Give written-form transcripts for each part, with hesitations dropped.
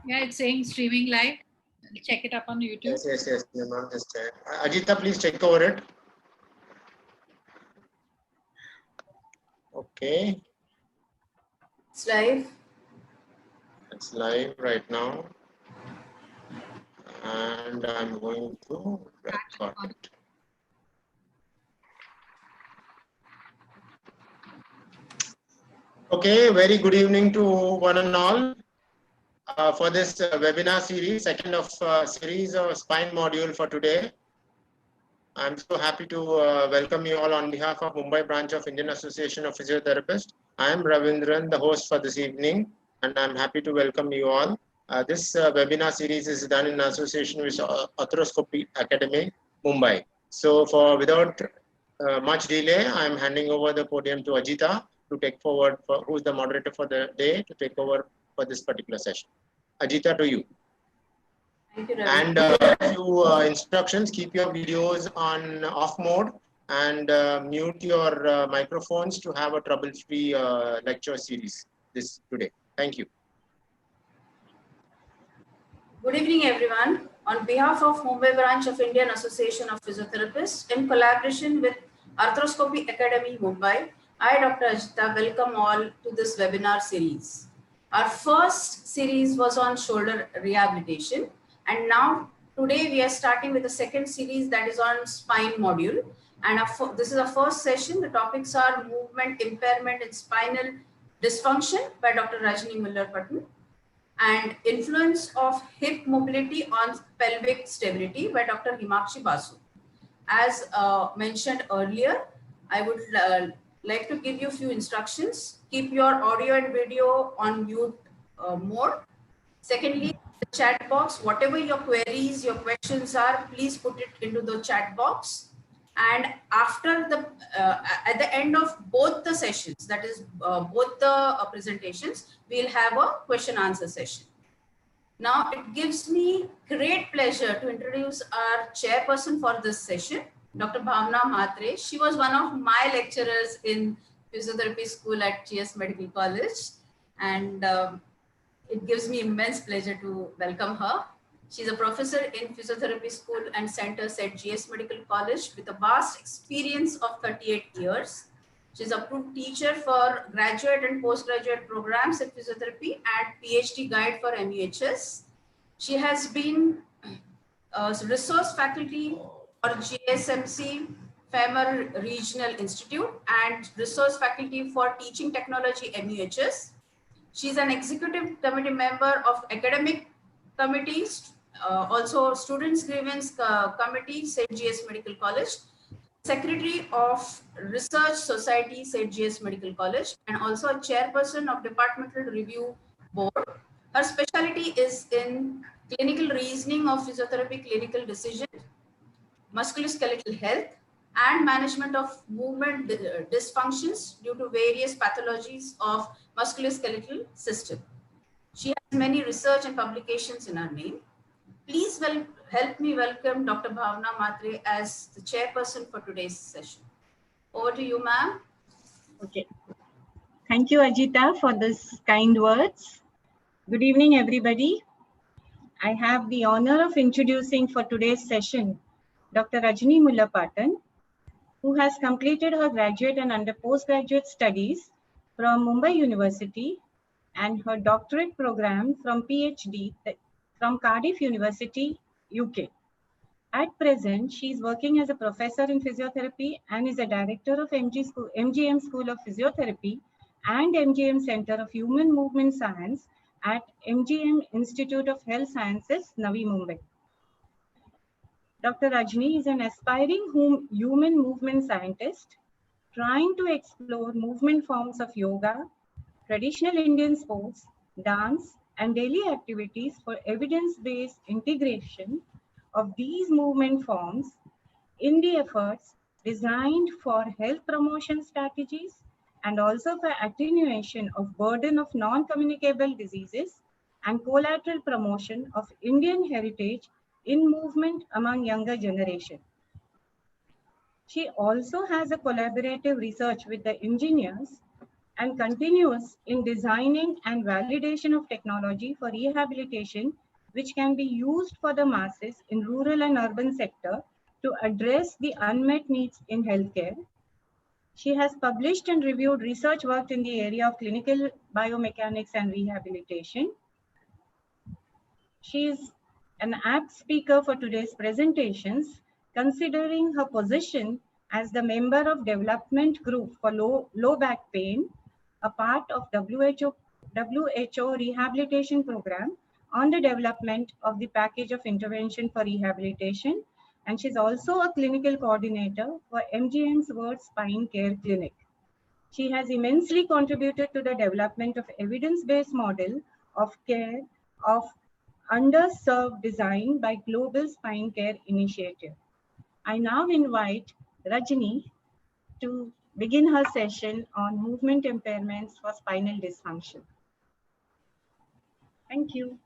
Yeah, it's saying streaming live. Check it up on YouTube. Yes, ma'am. Just check. Ajita, please check over it. Okay. It's live. It's live right now. And I'm going to record it. Okay, very good evening to one and all. For this webinar series, second of series of spine module for today. I'm so happy to welcome you all on behalf of Mumbai branch of Indian Association of Physiotherapists. I am Ravindran, the host for this evening, and I'm happy to welcome you all. This webinar series is done in association with Arthroscopy Academy, Mumbai. So without much delay, I'm handing over the podium to Ajita to take forward, who's the moderator for the day, to take over for this particular session. Ajita, to you. Thank you, Ravi. And a few instructions: keep your videos on off mode and mute your microphones to have a trouble-free lecture series this today. Thank you. Good evening, everyone. On behalf of Mumbai branch of Indian Association of Physiotherapists, in collaboration with Arthroscopy Academy, Mumbai, I, Dr. Ajita, welcome all to this webinar series. Our first series was on shoulder rehabilitation, and now today we are starting with the second series that is on spine module. And this is our first session. The topics are movement impairment and spinal dysfunction by Dr. Rajni Muller-Patton, and influence of hip mobility on pelvic stability by Dr. Himakshi Basu. As mentioned earlier, I would like to give you a few instructions. Keep your audio and video on mute mode. Secondly, the chat box, whatever your queries, your questions are, please put it into the chat box. And after the, at the end of both the sessions, that is both the presentations, we'll have a question answer session. Now, it gives me great pleasure to introduce our chairperson for this session, Dr. Bhavna Mhatre. She was one of my lecturers in physiotherapy school at GS Medical College, and it gives me immense pleasure to welcome her. She's a professor in physiotherapy school and centers at GS Medical College with a vast experience of 38 years. She's a approved teacher for graduate and postgraduate programs in physiotherapy and PhD guide for MUHS. She has been a resource faculty for GSMC Femur Regional Institute and resource faculty for teaching technology MUHS. She's an executive committee member of academic committees, also students grievance committee, St. GS Medical College, secretary of research society, St. GS Medical College, and also a chairperson of departmental review board. Her specialty is in clinical reasoning of physiotherapy, clinical decision, musculoskeletal health, and management of movement dysfunctions due to various pathologies of musculoskeletal system. She has many research and publications in her name. Please help me welcome Dr. Bhavna Mhatre as the chairperson for today's session. Over to you, ma'am. Okay. Thank you, Ajita, for this kind words. Good evening, everybody. I have the honor of introducing for today's session Dr. Rajni Muller-Patton, who has completed her graduate and postgraduate studies from Mumbai University and her doctorate program from PhD from Cardiff University, UK. At present, she is working as a professor in physiotherapy and is a director of MGM School of Physiotherapy and MGM Center of Human Movement Science at MGM Institute of Health Sciences, Navi Mumbai. Dr. Rajni is an aspiring human movement scientist trying to explore movement forms of yoga, traditional Indian sports, dance, and daily activities for evidence-based integration of these movement forms in the efforts designed for health promotion strategies and also for attenuation of burden of non-communicable diseases and collateral promotion of Indian heritage in movement among younger generation. She also has a collaborative research with the engineers and continues in designing and validation of technology for rehabilitation, which can be used for the masses in rural and urban sector to address the unmet needs in healthcare. She has published and reviewed research work in the area of clinical biomechanics and rehabilitation. She is an apt speaker for today's presentations, considering her position as the member of development group for low back pain, a part of WHO rehabilitation program on the development of the package of intervention for rehabilitation. And she's also a clinical coordinator for MGM's World Spine Care Clinic. She has immensely contributed to the development of evidence-based model of care of underserved design by Global Spine Care Initiative. I now invite Rajni to begin her session on movement impairments for spinal dysfunction. Thank you.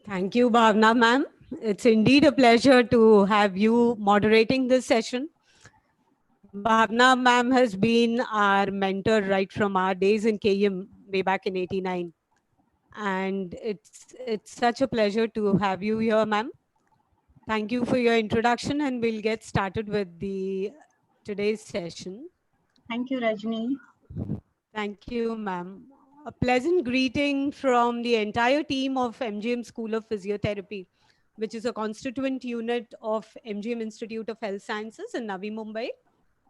Thank you, Bhavna ma'am. It's indeed a pleasure to have you moderating this session. Bhavna ma'am has been our mentor right from our days in KM way back in '89. And it's such a pleasure to have you here, ma'am. Thank you for your introduction, and we'll get started with today's session. Thank you, Rajni. Thank you, ma'am. A pleasant greeting from the entire team of MGM School of Physiotherapy, which is a constituent unit of MGM Institute of Health Sciences in Navi Mumbai.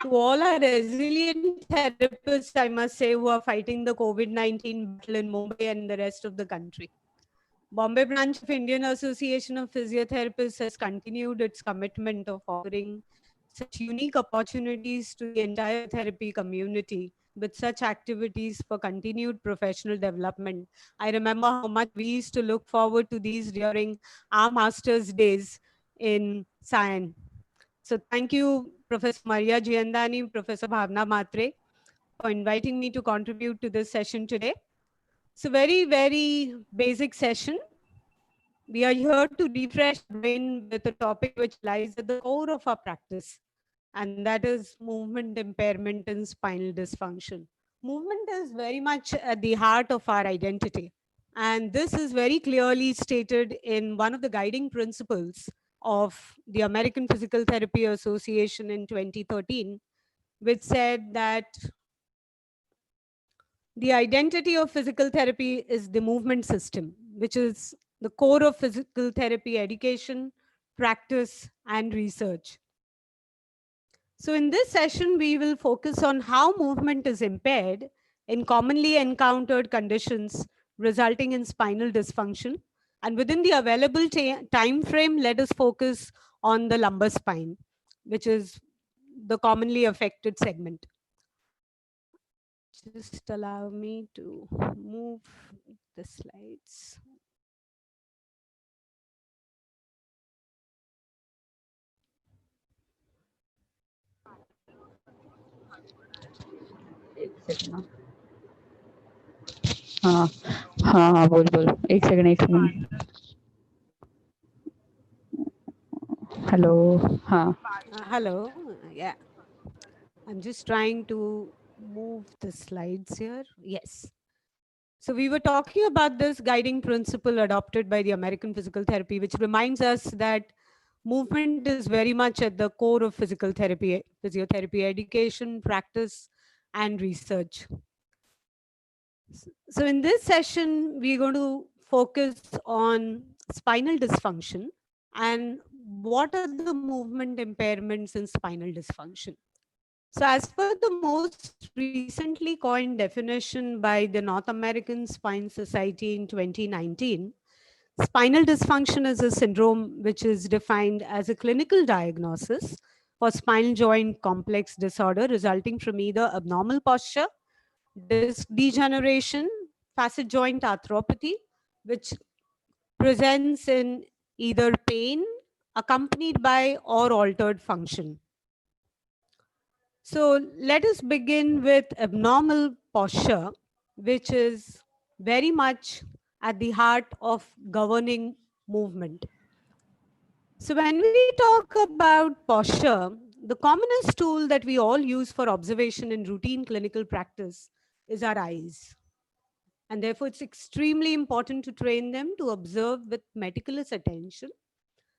To all our resilient therapists, I must say, who are fighting the COVID-19 battle in Mumbai and the rest of the country. Bombay branch of Indian Association of Physiotherapists has continued its commitment of offering such unique opportunities to the entire therapy community with such activities for continued professional development. I remember how much we used to look forward to these during our master's days in science. So thank you, Professor Maria Giandani, Professor Bhavna Matre, for inviting me to contribute to this session today. It's a very, very basic session. We are here to refresh the brain with a topic which lies at the core of our practice, and that is movement impairment and spinal dysfunction. Movement is very much at the heart of our identity. And this is very clearly stated in one of the guiding principles of the American Physical Therapy Association in 2013, which said that the identity of physical therapy is the movement system, which is the core of physical therapy education, practice, and research. So in this session, we will focus on how movement is impaired in commonly encountered conditions resulting in spinal dysfunction. And within the available time frame, let us focus on the lumbar spine, which is the commonly affected segment. Just allow me to move the slides. हाँ हाँ हाँ बोल बोल एक second hello हाँ Hello, yeah, I'm just trying to move the slides here. Yes. So we were talking about this guiding principle adopted by the American Physical Therapy, which reminds us that movement is very much at the core of physical therapy, physiotherapy education, practice, and research. So in this session, we're going to focus on spinal dysfunction and what are the movement impairments in spinal dysfunction. So as per the most recently coined definition by the North American Spine Society in 2019, spinal dysfunction is a syndrome which is defined as a clinical diagnosis for spinal joint complex disorder resulting from either abnormal posture, disc degeneration, facet joint arthropathy, which presents in either pain accompanied by or altered function. So let us begin with abnormal posture, which is very much at the heart of governing movement. So when we talk about posture, the commonest tool that we all use for observation in routine clinical practice is our eyes. And therefore, it's extremely important to train them to observe with meticulous attention.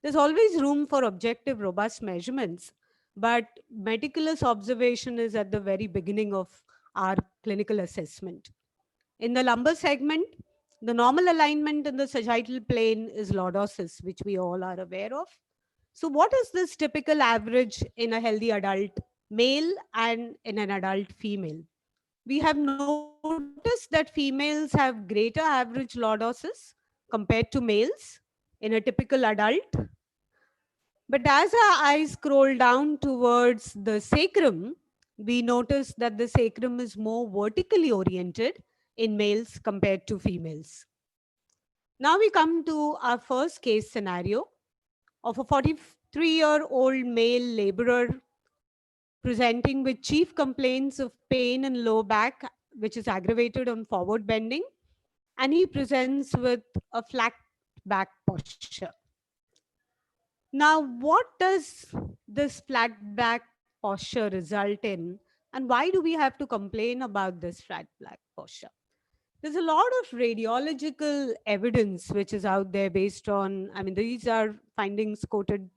There's always room for objective, robust measurements, but meticulous observation is at the very beginning of our clinical assessment. In the lumbar segment, the normal alignment in the sagittal plane is lordosis, which we all are aware of. So, what is this typical average in a healthy adult male and in an adult female? We have noticed that females have greater average lordosis compared to males in a typical adult. But as our eyes scroll down towards the sacrum, we notice that the sacrum is more vertically oriented in males compared to females. Now we come to our first case scenario of a 43-year-old male laborer presenting with chief complaints of pain in low back, which is aggravated on forward bending, and he presents with a flat back posture. Now, what does this flat back posture result in, and why do we have to complain about this flat back posture? There's a lot of radiological evidence which is out there based on, I mean, these are findings quoted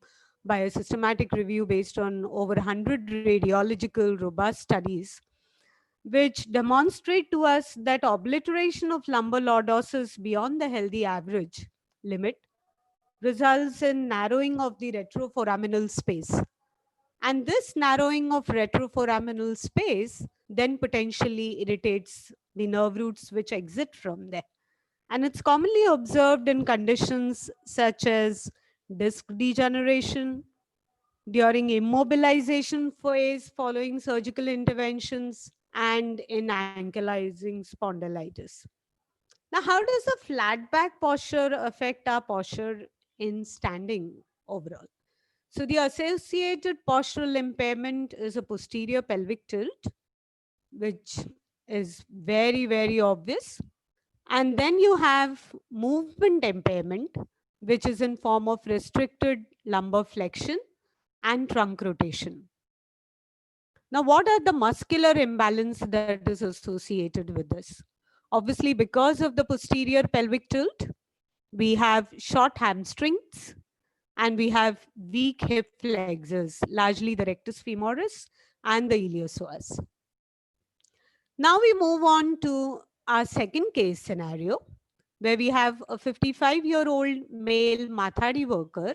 by a systematic review based on over 100 radiological robust studies, which demonstrate to us that obliteration of lumbar lordosis beyond the healthy average limit results in narrowing of the retroforaminal space. And this narrowing of retroforaminal space then potentially irritates the nerve roots which exit from there. And it's commonly observed in conditions such as disc degeneration, during immobilization phase following surgical interventions, and in ankylosing spondylitis. Now, how does a flat back posture affect our posture in standing overall? So the associated postural impairment is a posterior pelvic tilt, which is very, very obvious. And then you have movement impairment, which is in form of restricted lumbar flexion and trunk rotation. Now, what are the muscular imbalance that is associated with this? Obviously, because of the posterior pelvic tilt, we have short hamstrings and we have weak hip flexors, largely the rectus femoris and the iliopsoas. Now we move on to our second case scenario, where we have a 55-year-old male Mathadi worker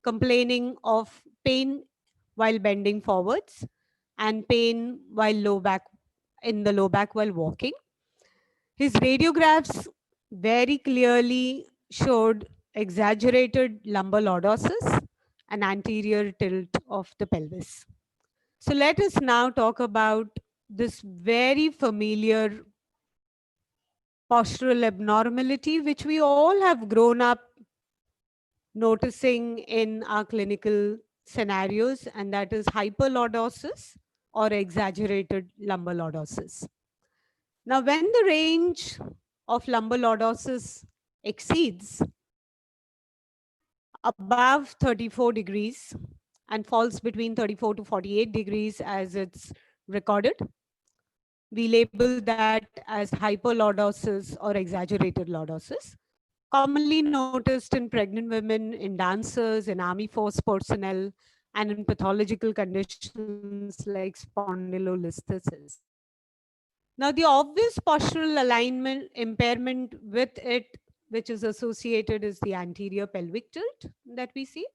complaining of pain while bending forwards and pain while in the low back while walking. His radiographs very clearly showed exaggerated lumbar lordosis and anterior tilt of the pelvis. So let us now talk about this very familiar postural abnormality, which we all have grown up noticing in our clinical scenarios, and that is hyperlordosis or exaggerated lumbar lordosis. Now, when the range of lumbar lordosis exceeds above 34 degrees and falls between 34 to 48 degrees as it's recorded, we label that as hyperlordosis or exaggerated lordosis, commonly noticed in pregnant women, in dancers, in army force personnel, and in pathological conditions like spondylolisthesis. Now, the obvious postural alignment impairment with it, which is associated, is the anterior pelvic tilt that we see.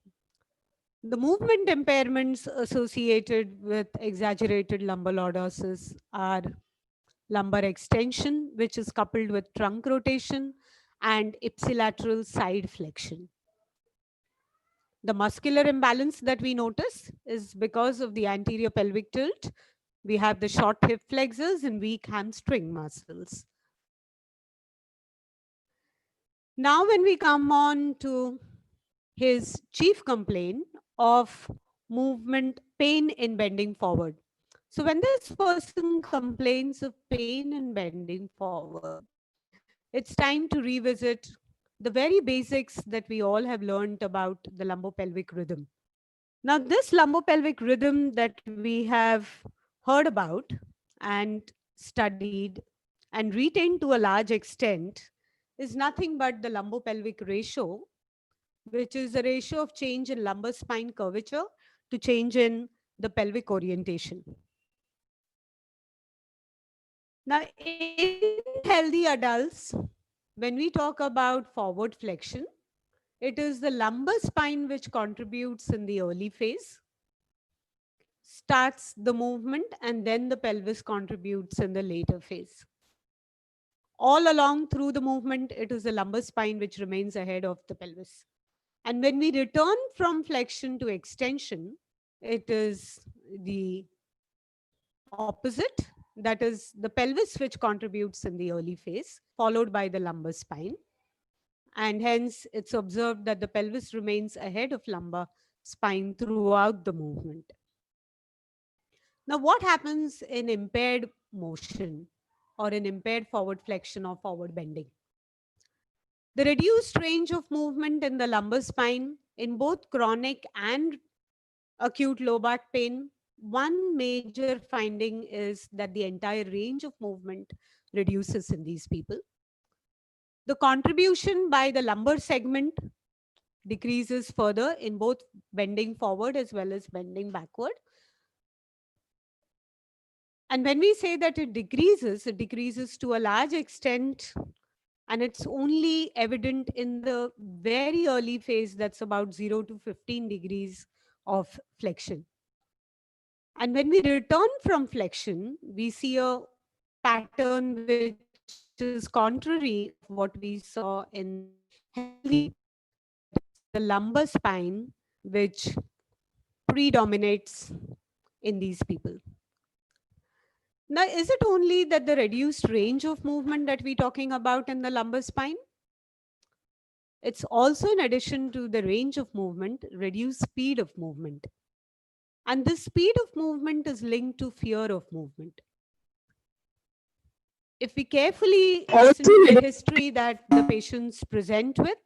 The movement impairments associated with exaggerated lumbar lordosis are lumbar extension, which is coupled with trunk rotation, and ipsilateral side flexion. The muscular imbalance that we notice is because of the anterior pelvic tilt. We have the short hip flexors and weak hamstring muscles. Now, when we come on to his chief complaint of movement pain in bending forward. So when this person complains of pain in bending forward, it's time to revisit the very basics that we all have learned about the lumbopelvic rhythm. Now, this lumbopelvic rhythm that we have heard about and studied and retained to a large extent is nothing but the lumbopelvic ratio, which is the ratio of change in lumbar spine curvature to change in the pelvic orientation. Now, in healthy adults, when we talk about forward flexion, it is the lumbar spine which contributes in the early phase, starts the movement, and then the pelvis contributes in the later phase. All along through the movement, it is the lumbar spine which remains ahead of the pelvis. And when we return from flexion to extension, it is the opposite. That is the pelvis which contributes in the early phase, followed by the lumbar spine. And hence, it's observed that the pelvis remains ahead of lumbar spine throughout the movement. Now, what happens in impaired motion or in impaired forward flexion or forward bending? The reduced range of movement in the lumbar spine in both chronic and acute low back pain, one major finding is that the entire range of movement reduces in these people. The contribution by the lumbar segment decreases further in both bending forward as well as bending backward. And when we say that it decreases to a large extent, and it's only evident in the very early phase, that's about 0 to 15 degrees of flexion. And when we return from flexion, we see a pattern which is contrary of what we saw in the healthy, the lumbar spine, which predominates in these people. Now, is it only that the reduced range of movement that we're talking about in the lumbar spine? It's also, in addition to the range of movement, reduced speed of movement. And this speed of movement is linked to fear of movement. If we carefully listen to the history that the patients present with,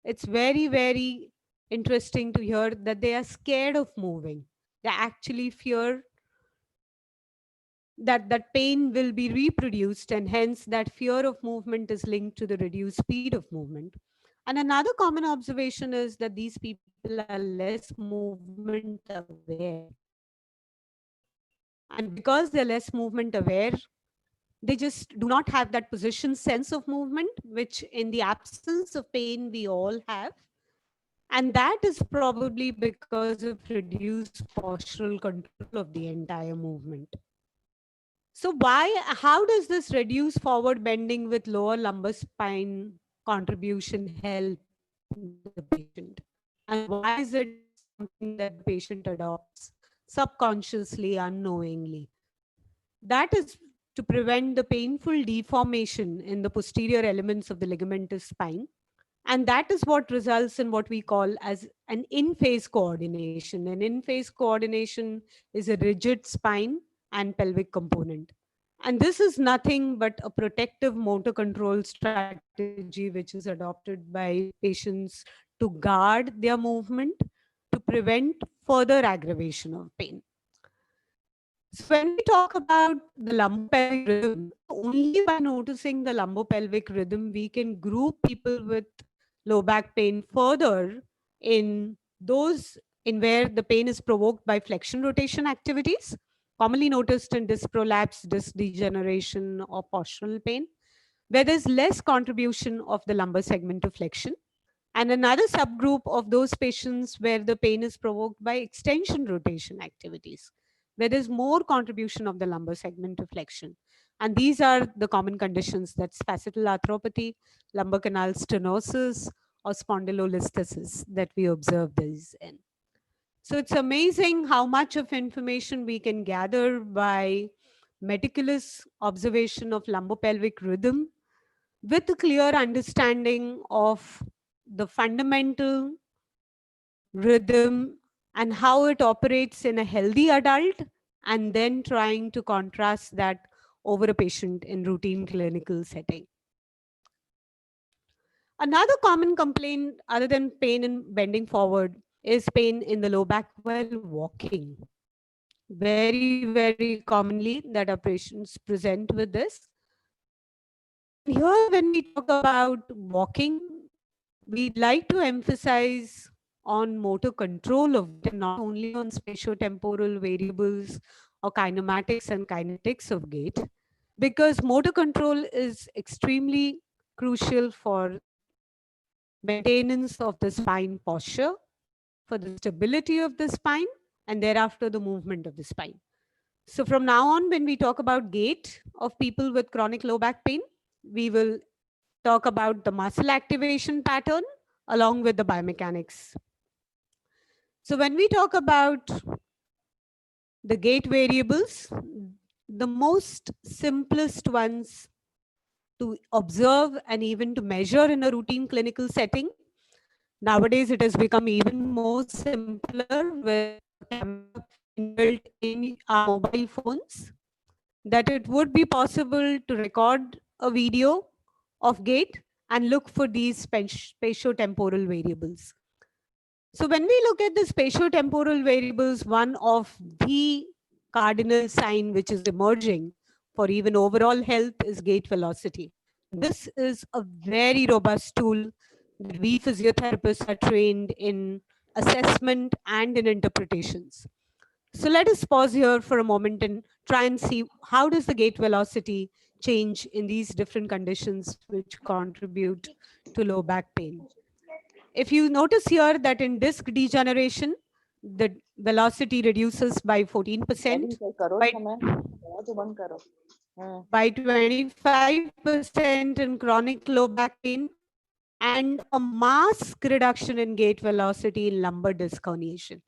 it's very, very interesting to hear that they are scared of moving. They actually fear that pain will be reproduced, and hence that fear of movement is linked to the reduced speed of movement. And another common observation is that these people are less movement aware. And because they're less movement aware, they just do not have that position sense of movement, which in the absence of pain we all have. And that is probably because of reduced postural control of the entire movement. So how does this reduced forward bending with lower lumbar spine contribution help the patient? And why is it something that the patient adopts subconsciously, unknowingly? That is to prevent the painful deformation in the posterior elements of the ligamentous spine. And that is what results in what we call as an in-phase coordination. An in-phase coordination is a rigid spine and pelvic component. And this is nothing but a protective motor control strategy which is adopted by patients to guard their movement to prevent further aggravation of pain. So when we talk about the lumbopelvic rhythm, only by noticing the lumbopelvic rhythm, we can group people with low back pain further in those in where the pain is provoked by flexion rotation activities, commonly noticed in disc prolapse, disc degeneration, or postural pain, where there's less contribution of the lumbar segment to flexion. And another subgroup of those patients where the pain is provoked by extension rotation activities, where there's more contribution of the lumbar segment to flexion. And these are the common conditions, that's facetal arthropathy, lumbar canal stenosis, or spondylolisthesis that we observe these in. So it's amazing how much of information we can gather by meticulous observation of lumbopelvic rhythm with a clear understanding of the fundamental rhythm and how it operates in a healthy adult, and then trying to contrast that over a patient in routine clinical setting. Another common complaint other than pain in bending forward is pain in the low back while walking. Very, very commonly that our patients present with this. And here, when we talk about walking, we'd like to emphasize on motor control of it, and not only on spatiotemporal variables or kinematics and kinetics of gait, because motor control is extremely crucial for maintenance of the spine posture, for the stability of the spine, and thereafter the movement of the spine. So from now on, when we talk about gait of people with chronic low back pain, we will talk about the muscle activation pattern along with the biomechanics. So when we talk about the gait variables, the most simplest ones to observe and even to measure in a routine clinical setting, nowadays it has become even more simpler with a camera inbuilt in our mobile phones, that it would be possible to record a video of gait and look for these spatiotemporal variables. So when we look at the spatiotemporal variables, one of the cardinal sign which is emerging for even overall health is gait velocity. This is a very robust tool that we physiotherapists are trained in assessment and in interpretations. So let us pause here for a moment and try and see how does the gait velocity change in these different conditions which contribute to low back pain. If you notice here that in disc degeneration, the velocity reduces by 14%, by 25% in chronic low back pain, and a mask reduction in gait velocity in lumbar disc herniation.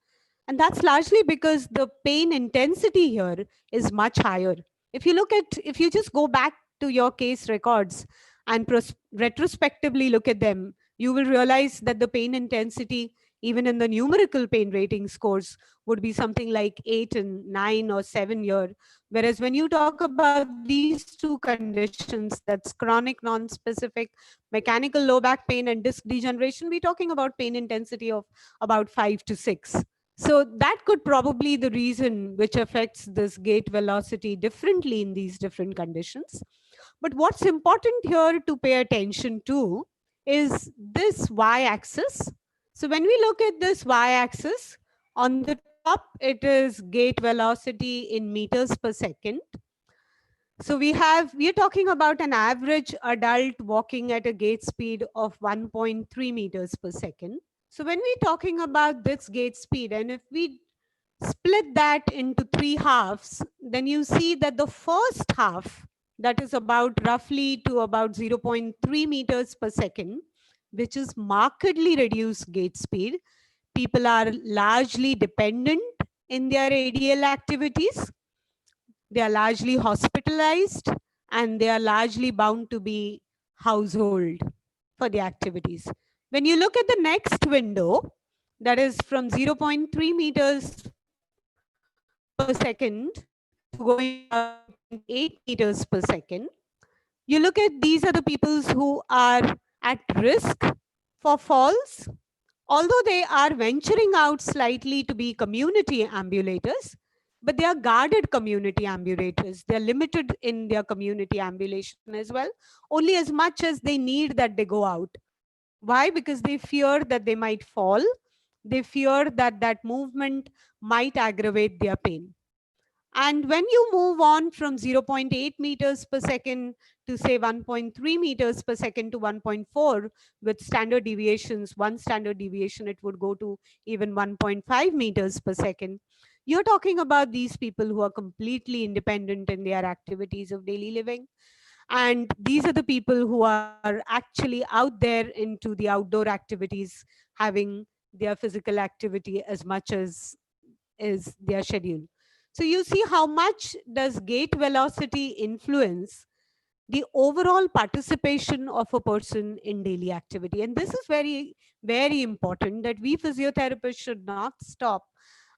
And that's largely because the pain intensity here is much higher. If you just go back to your case records and retrospectively look at them, you will realize that the pain intensity, even in the numerical pain rating scores, would be something like 8 and 9 or 7 here. Whereas when you talk about these two conditions, that's chronic non-specific mechanical low back pain and disc degeneration, we're talking about pain intensity of about 5 to 6. So that could probably the reason which affects this gait velocity differently in these different conditions. But what's important here to pay attention to is this y-axis. So when we look at this y-axis, on the top, it is gait velocity in meters per second. So we are talking about an average adult walking at a gait speed of 1.3 meters per second. So when we're talking about this gait speed, and if we split that into 3 halves, then you see that the first half, that is about roughly to about 0.3 meters per second, which is markedly reduced gait speed. People are largely dependent in their ADL activities. They are largely hospitalized and they are largely bound to be household for the activities. When you look at the next window, that is from 0.3 meters per second to going about 8 meters per second, you look at these are the people who are at risk for falls. Although they are venturing out slightly to be community ambulators, but they are guarded community ambulators. They're limited in their community ambulation as well, only as much as they need that they go out. Why? Because they fear that they might fall. They fear that that movement might aggravate their pain. And when you move on from 0.8 meters per second to say 1.3 meters per second to 1.4 with standard deviations, one standard deviation, it would go to even 1.5 meters per second. You're talking about these people who are completely independent in their activities of daily living. And these are the people who are actually out there into the outdoor activities, having their physical activity as much as is their schedule. So you see how much does gait velocity influence the overall participation of a person in daily activity. And this is very, very important that we physiotherapists should not stop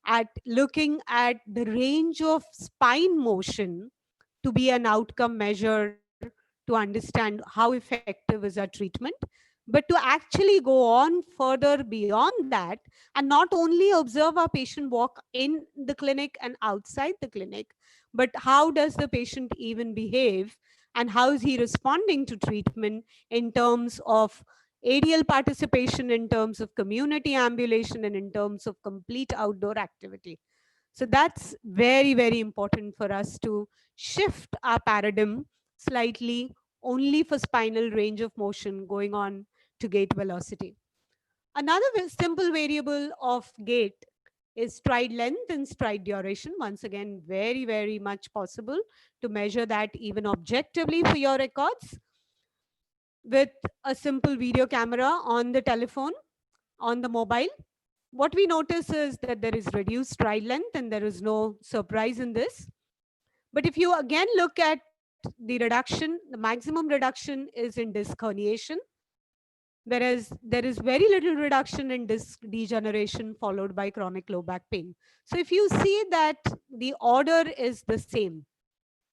at looking at the range of spine motion to be an outcome measure to understand how effective is our treatment. But to actually go on further beyond that and not only observe our patient walk in the clinic and outside the clinic, but how does the patient even behave and how is he responding to treatment in terms of ADL participation, in terms of community ambulation, and in terms of complete outdoor activity. So that's very, very important for us to shift our paradigm slightly only for spinal range of motion going on to gait velocity. Another simple variable of gait is stride length and stride duration. Once again, very, very much possible to measure that even objectively for your records with a simple video camera on the telephone, on the mobile. What we notice is that there is reduced stride length, and there is no surprise in this. But if you again look at the reduction, the maximum reduction is in disc herniation, whereas there is very little reduction in disc degeneration followed by chronic low back pain. So if you see that the order is the same,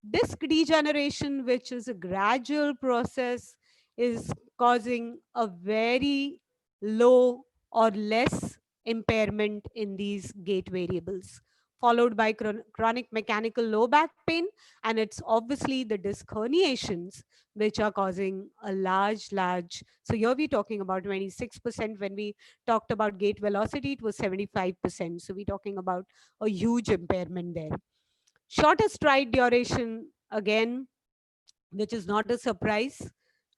disc degeneration, which is a gradual process, is causing a very low or less impairment in these gait variables, followed by chronic mechanical low back pain. And it's obviously the disc herniations which are causing a large. So here we're talking about 26%. When we talked about gait velocity, it was 75%. So we're talking about a huge impairment there. Shorter stride duration, again, which is not a surprise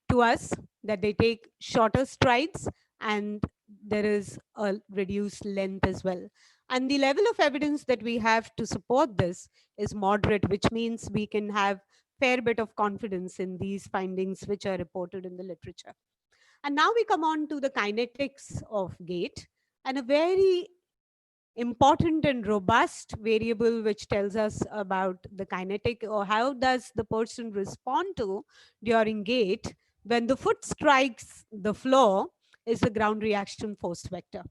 to us that they take shorter strides, and there is a reduced length as well. And the level of evidence that we have to support this is moderate, which means we can have fair bit of confidence in these findings which are reported in the literature. And now we come on to the kinetics of gait, and a very important and robust variable which tells us about the kinetic or how does the person respond to during gait when the foot strikes the floor is the ground reaction force vector.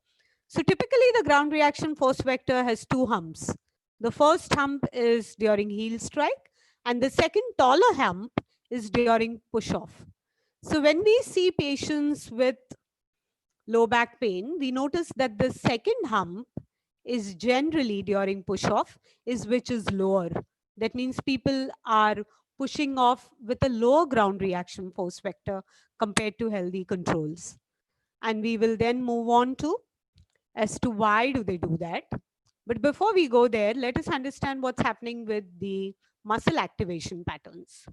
So typically the ground reaction force vector has two humps. The first hump is during heel strike, and the second taller hump is during push off. So when we see patients with low back pain, we notice that the second hump is generally during push off is which is lower. That means people are pushing off with a lower ground reaction force vector compared to healthy controls. And we will then move on to as to why do they do that. But before we go there, let us understand what's happening with the muscle activation patterns.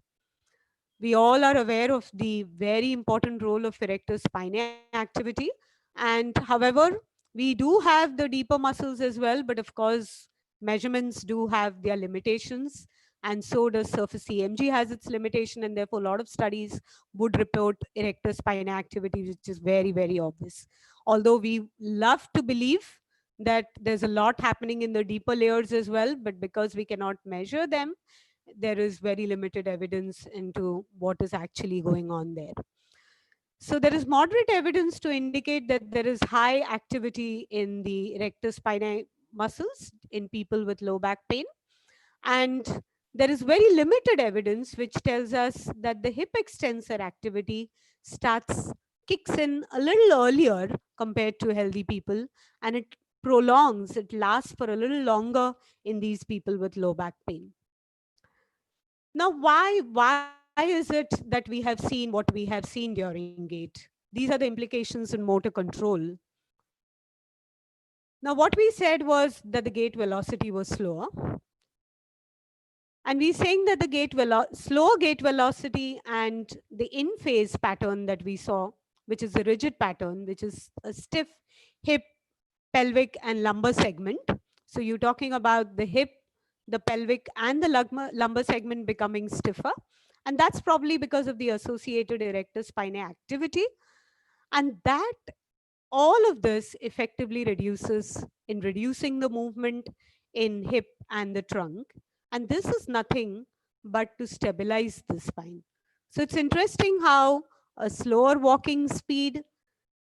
We all are aware of the very important role of erector spinae activity. And however, we do have the deeper muscles as well, but of course, measurements do have their limitations. And so does surface EMG has its limitation, and therefore a lot of studies would report erector spinae activity, which is very, very obvious. Although we love to believe that there's a lot happening in the deeper layers as well, but because we cannot measure them, there is very limited evidence into what is actually going on there. So there is moderate evidence to indicate that there is high activity in the erector spinae muscles in people with low back pain. And there is very limited evidence which tells us that the hip extensor activity kicks in a little earlier compared to healthy people, and it lasts for a little longer in these people with low back pain. Now, why is it that we have seen what we have seen during gait? These are the implications in motor control. Now, what we said was that the gait velocity was slower. And we're saying that the slow gait velocity and the in-phase pattern that we saw, which is a rigid pattern, which is a stiff hip, pelvic, and lumbar segment. So you're talking about the hip, the pelvic, and the lumbar segment becoming stiffer. And that's probably because of the associated erector spinae activity. And that all of this effectively reducing the movement in hip and the trunk. And this is nothing but to stabilize the spine. So it's interesting how a slower walking speed,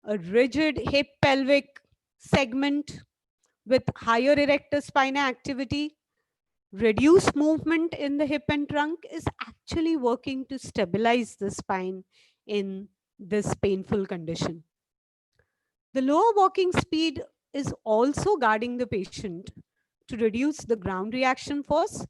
a rigid hip pelvic segment with higher erector spinae activity, reduced movement in the hip and trunk is actually working to stabilize the spine in this painful condition. The lower walking speed is also guarding the patient to reduce the ground reaction force,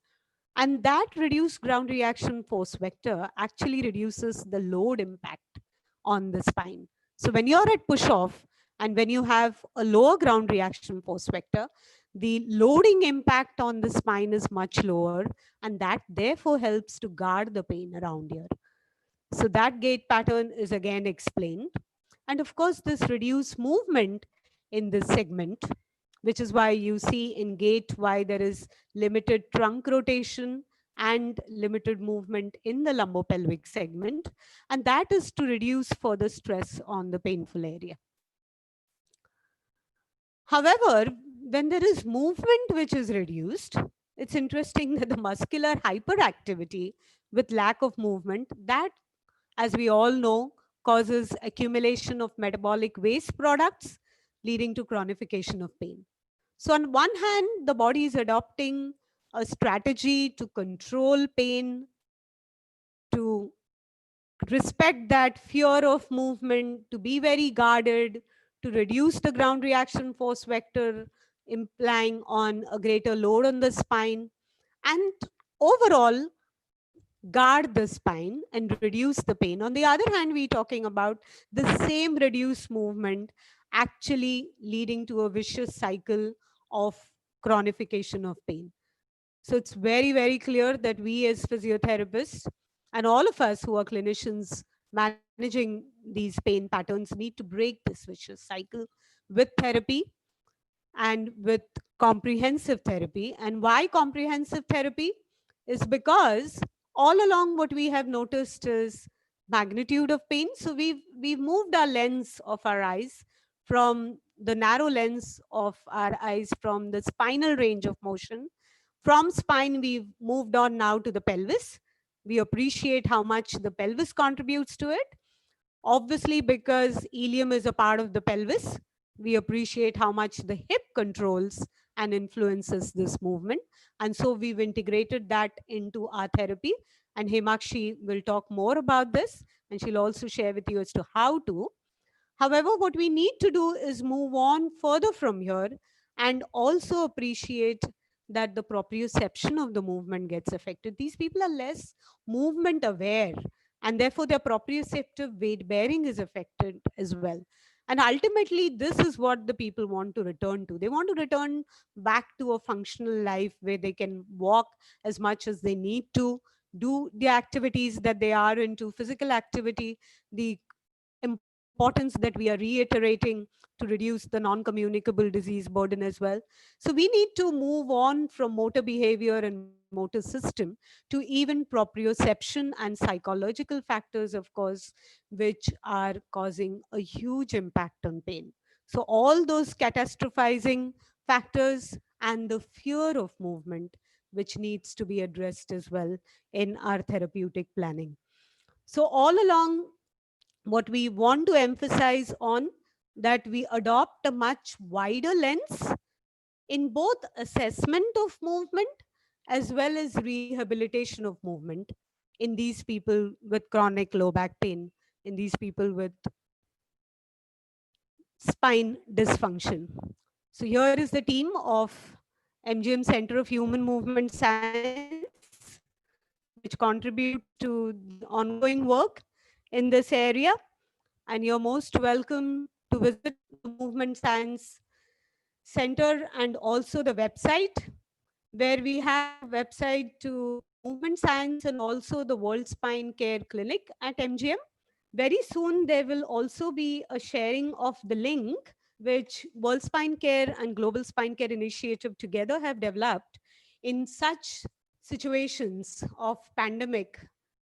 and that reduced ground reaction force vector actually reduces the load impact on the spine. So when you're at push off and when you have a lower ground reaction force vector, the loading impact on the spine is much lower, and that therefore helps to guard the pain around here. So that gait pattern is again explained. And of course, this reduced movement in this segment, which is why you see in gait why there is limited trunk rotation and limited movement in the lumbopelvic segment. And that is to reduce further stress on the painful area. However, when there is movement which is reduced, it's interesting that the muscular hyperactivity with lack of movement, that, as we all know, causes accumulation of metabolic waste products, leading to chronification of pain. So on one hand, the body is adopting a strategy to control pain, to respect that fear of movement, to be very guarded, to reduce the ground reaction force vector, implying on a greater load on the spine, and overall guard the spine and reduce the pain. On the other hand, we're talking about the same reduced movement actually leading to a vicious cycle of chronification of pain. So it's very, very clear that we as physiotherapists and all of us who are clinicians managing these pain patterns need to break this vicious cycle with therapy and with comprehensive therapy. And why comprehensive therapy? Is because all along what we have noticed is magnitude of pain. So we've moved our lens of our eyes from the narrow lens of our eyes from the spinal range of motion. From spine, we've moved on now to the pelvis. We appreciate how much the pelvis contributes to it. Obviously, because ilium is a part of the pelvis, we appreciate how much the hip controls and influences this movement. And so we've integrated that into our therapy. And Hemakshi will talk more about this, and she'll also share with you as to how to. However, what we need to do is move on further from here and also appreciate that the proprioception of the movement gets affected. These people are less movement aware, and therefore their proprioceptive weight bearing is affected as well. And ultimately, this is what the people want to return to. They want to return back to a functional life where they can walk as much as they need to, do the activities that they are into, physical activity, the importance that we are reiterating to reduce the non-communicable disease burden as well. So we need to move on from motor behavior and motor system to even proprioception and psychological factors, of course, which are causing a huge impact on pain. So all those catastrophizing factors and the fear of movement, which needs to be addressed as well in our therapeutic planning. So all along, what we want to emphasize on that we adopt a much wider lens in both assessment of movement as well as rehabilitation of movement in these people with chronic low back pain, in these people with spine dysfunction. So here is the team of MGM Center of Human Movement Science, which contribute to the ongoing work in this area. And you're most welcome to visit the Movement Science Center and also the website, where we have website to Movement Science and also the World Spine Care Clinic at MGM. Very soon, there will also be a sharing of the link which World Spine Care and Global Spine Care Initiative together have developed in such situations of pandemic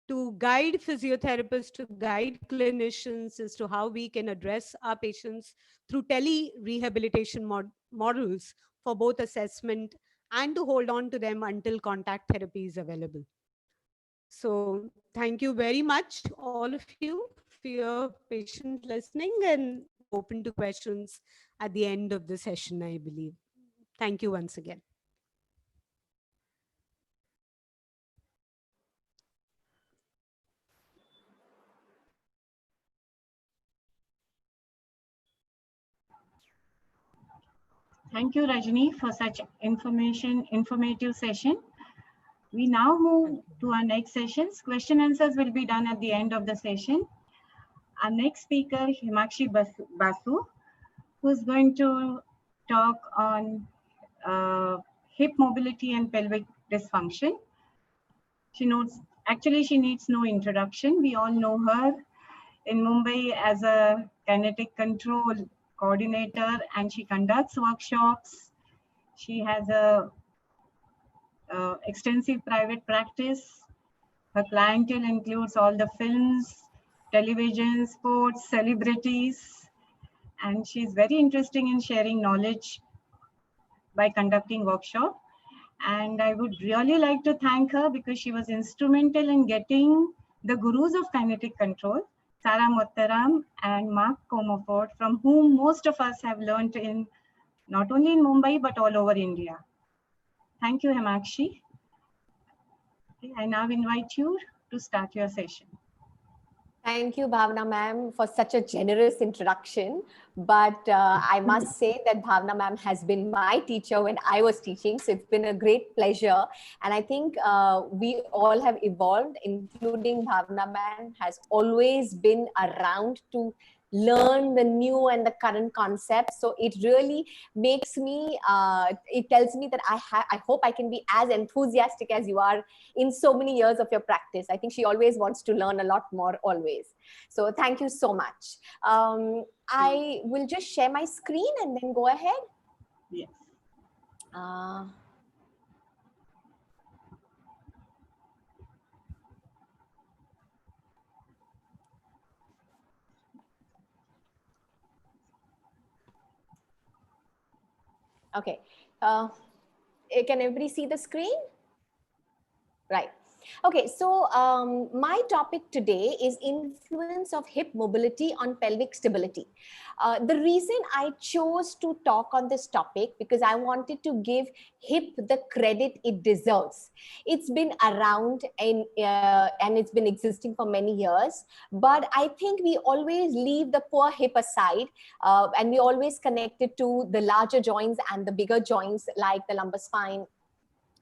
to guide physiotherapists, to guide clinicians as to how we can address our patients through tele-rehabilitation models for both assessment and to hold on to them until contact therapy is available. So thank you very much, all of you, for your patient listening, and we're open to questions at the end of the session, I believe. Thank you once again. Thank you, Rajni, for such informative session. We now move to our next sessions. Question answers will be done at the end of the session. Our next speaker, Himakshi Basu, who's going to talk on hip mobility and pelvic dysfunction. She needs no introduction. We all know her in Mumbai as a kinetic control coordinator, and she conducts workshops. She has a extensive private practice. Her clientele includes all the films, television, sports, celebrities, and she's very interesting in sharing knowledge by conducting workshop. And I would really like to thank her because she was instrumental in getting the gurus of kinetic control, Sarah Mottaram and Mark Comofort, from whom most of us have learned in not only in Mumbai, but all over India. Thank you, Himakshi. Okay, I now invite you to start your session. Thank you, Bhavna ma'am, for such a generous introduction. But I must say that Bhavna ma'am has been my teacher when I was teaching. So it's been a great pleasure. And I think we all have evolved, including Bhavna ma'am has always been around to learn the new and the current concepts. So it really makes me, it tells me that I hope I can be as enthusiastic as you are in so many years of your practice. I think she always wants to learn a lot more always. So thank you so much. I will just share my screen and then go ahead. Yes. Okay. Can everybody see the screen? Right. Okay, so my topic today is influence of hip mobility on pelvic stability. The reason I chose to talk on this topic because I wanted to give hip the credit it deserves. It's been around and it's been existing for many years, but I think we always leave the poor hip aside and we always connect it to the larger joints and the bigger joints like the lumbar spine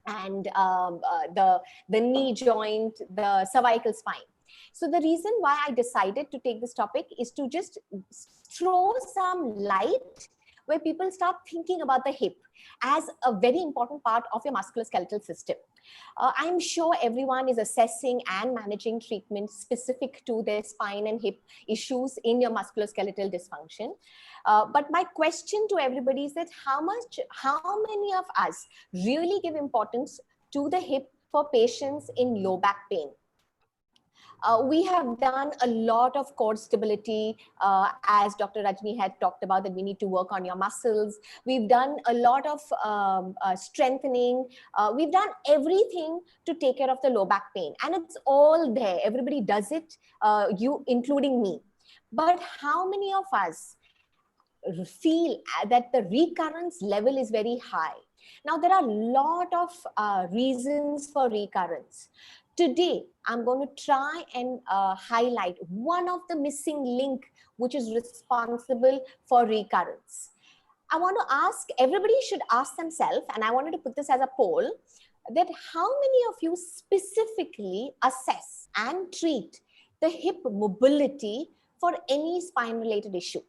and the knee joint, the cervical spine. So the reason why I decided to take this topic is to just throw some light where people start thinking about the hip as a very important part of your musculoskeletal system. I'm sure everyone is assessing and managing treatment specific to their spine and hip issues in your musculoskeletal dysfunction. But my question to everybody is that how many of us really give importance to the hip for patients in low back pain? We have done a lot of core stability, as Dr. Rajni had talked about, that we need to work on your muscles. We've done a lot of strengthening. We've done everything to take care of the low back pain, and it's all there. Everybody does it, you including me. But how many of us feel that the recurrence level is very high? Now, there are a lot of reasons for recurrence. Today, I'm going to try and highlight one of the missing link which is responsible for recurrence. I want to ask, everybody should ask themselves, and I wanted to put this as a poll, that how many of you specifically assess and treat the hip mobility for any spine related issue?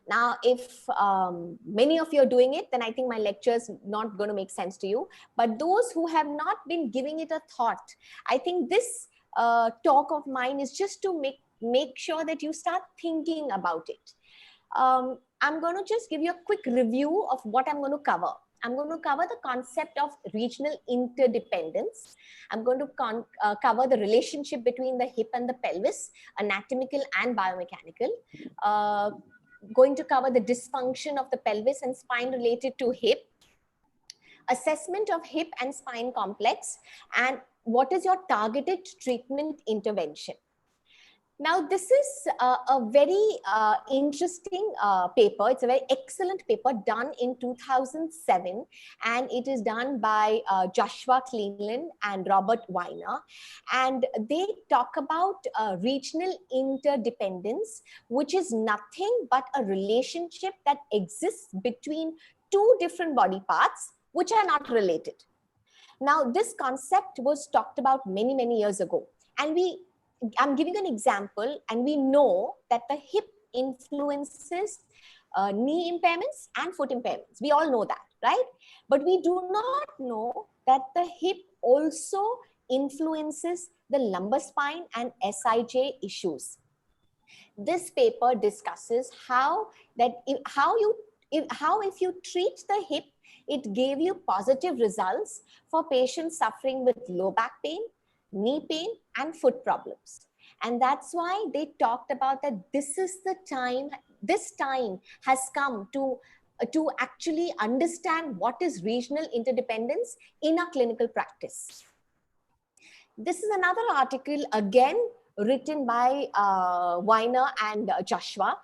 Now, if many of you are doing it, then I think my lecture is not going to make sense to you. But those who have not been giving it a thought, I think this talk of mine is just to make sure that you start thinking about it. I'm going to just give you a quick review of what I'm going to cover. I'm going to cover the concept of regional interdependence. I'm going to cover the relationship between the hip and the pelvis, anatomical and biomechanical. Going to cover the dysfunction of the pelvis and spine related to hip, assessment of hip and spine complex, and what is your targeted treatment intervention. Now, this is a very interesting paper. It's a very excellent paper done in 2007, and it is done by Joshua Cleveland and Robert Weiner. And they talk about regional interdependence, which is nothing but a relationship that exists between two different body parts which are not related. Now, this concept was talked about many, many years ago. And I'm giving an example, and we know that the hip influences knee impairments and foot impairments. We all know that, right? But we do not know that the hip also influences the lumbar spine and SIJ issues. This paper discusses how if you treat the hip, it gave you positive results for patients suffering with low back pain, knee pain, and foot problems. And that's why they talked about that this time has come to actually understand what is regional interdependence in our clinical practice. This is another article, again, written by Weiner and Joshua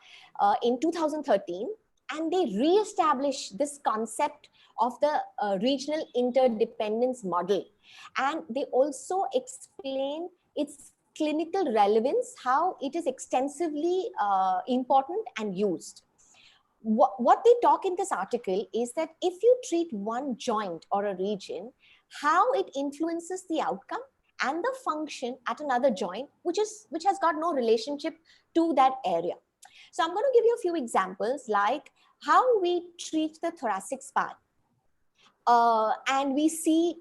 in 2013. And they re-established this concept of the regional interdependence model. And they also explain its clinical relevance, how it is extensively important and used. What they talk in this article is that if you treat one joint or a region, how it influences the outcome and the function at another joint, which has got no relationship to that area. So I'm going to give you a few examples, like how we treat the thoracic spine. And we see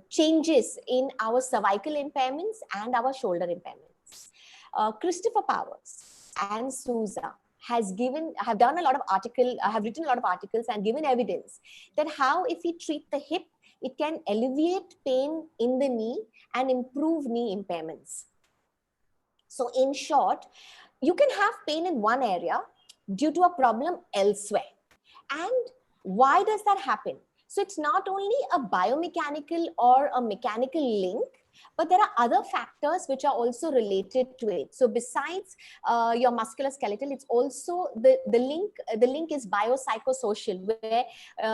changes in our cervical impairments and our shoulder impairments. Christopher Powers and Souza have written a lot of articles and given evidence that how if we treat the hip, it can alleviate pain in the knee and improve knee impairments. So in short, you can have pain in one area due to a problem elsewhere. And why does that happen? So it's not only a biomechanical or a mechanical link, but there are other factors which are also related to it. So besides your musculoskeletal, it's also the link is biopsychosocial, where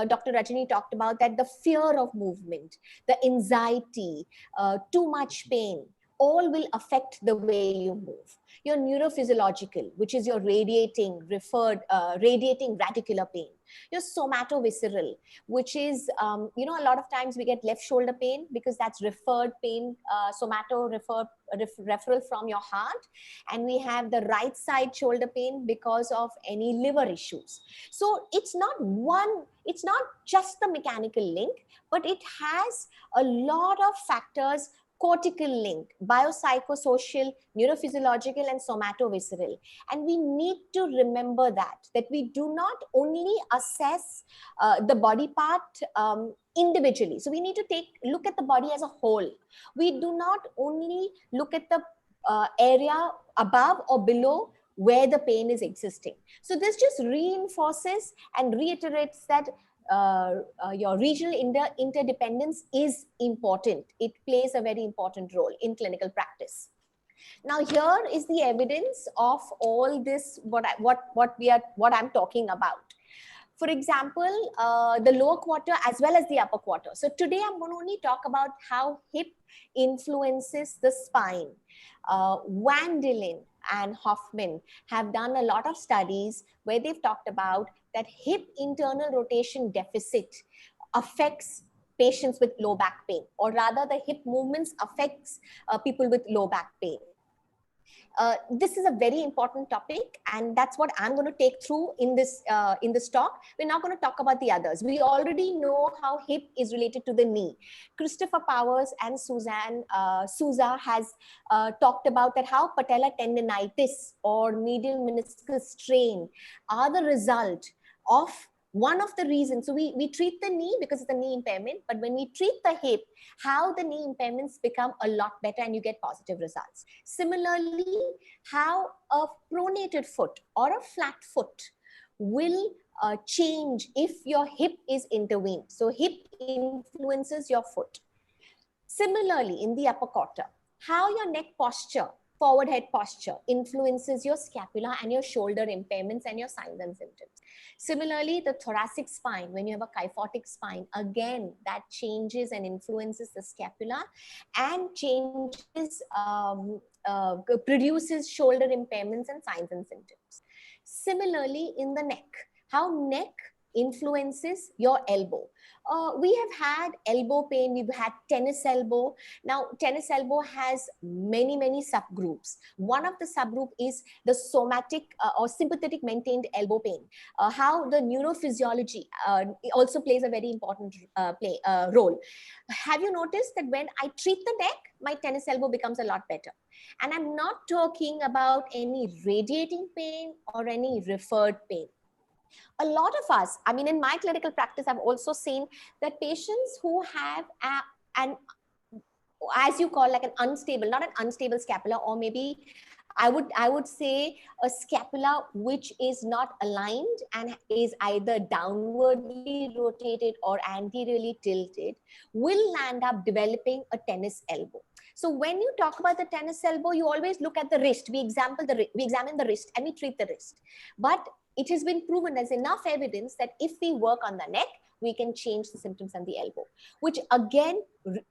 Dr. Rajani talked about that the fear of movement, the anxiety, too much pain, all will affect the way you move. Your neurophysiological, which is your radiating radicular pain. Your somatovisceral, which is, a lot of times we get left shoulder pain because that's referred pain, referral from your heart. And we have the right side shoulder pain because of any liver issues. So it's not just the mechanical link, but it has a lot of factors: cortical link, biopsychosocial, neurophysiological, and somatovisceral. And we need to remember that we do not only assess the body part individually. So we need to look at the body as a whole. We do not only look at the area above or below where the pain is existing. So this just reinforces and reiterates that your regional interdependence is important. It plays a very important role in clinical practice. Now, here is the evidence of all this, what I'm talking about. For example, the lower quarter as well as the upper quarter. So today I'm going to only talk about how hip influences the spine. Vandelin and Hoffman have done a lot of studies where they've talked about that hip internal rotation deficit affects patients with low back pain, or rather the hip movements affects people with low back pain. This is a very important topic, and that's what I'm going to take through in this talk. We're not going to talk about the others. We already know how hip is related to the knee. Christopher Powers and Souza has talked about that how patellar tendinitis or medial meniscus strain are the result of one of the reasons. So we treat the knee because it's a knee impairment, but when we treat the hip, how the knee impairments become a lot better and you get positive results. Similarly, how a pronated foot or a flat foot will change if your hip is intervened. So hip influences your foot. Similarly, in the upper quarter, how your neck posture, forward head posture influences your scapula and your shoulder impairments and your signs and symptoms. Similarly, the thoracic spine, when you have a kyphotic spine, again, that changes and influences the scapula and produces shoulder impairments and signs and symptoms. Similarly, in the neck, how neck influences your elbow. We have had elbow pain, we've had tennis elbow. Now, tennis elbow has many, many subgroups. One of the subgroup is the somatic or sympathetic maintained elbow pain. How the neurophysiology also plays a very important role. Have you noticed that when I treat the neck, my tennis elbow becomes a lot better? And I'm not talking about any radiating pain or any referred pain. A lot of us, I mean, in my clinical practice, I've also seen that patients who have an, as you call, like an unstable, not an unstable scapula, or maybe I would say a scapula which is not aligned and is either downwardly rotated or anteriorly tilted, will land up developing a tennis elbow. So when you talk about the tennis elbow, you always look at the wrist. We examine the wrist and we treat the wrist. But it has been proven, there's enough evidence that if we work on the neck, we can change the symptoms on the elbow, which again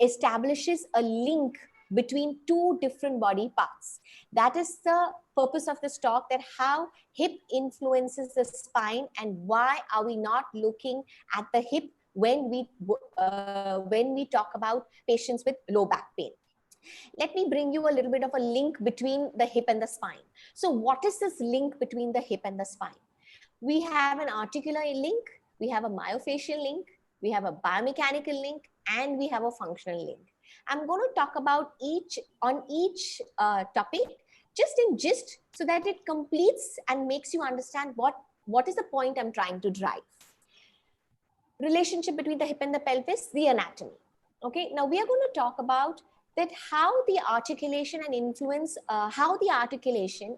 establishes a link between two different body parts. That is the purpose of this talk, that how hip influences the spine and why are we not looking at the hip when we talk about patients with low back pain. Let me bring you a little bit of a link between the hip and the spine. So what is this link between the hip and the spine? We have an articular link, we have a myofascial link, we have a biomechanical link, and we have a functional link. I'm going to talk about each topic just in gist so that it completes and makes you understand what is the point I'm trying to drive. Relationship between the hip and the pelvis, the anatomy. Okay, now we are going to talk about that how the articulation and influence, how the articulation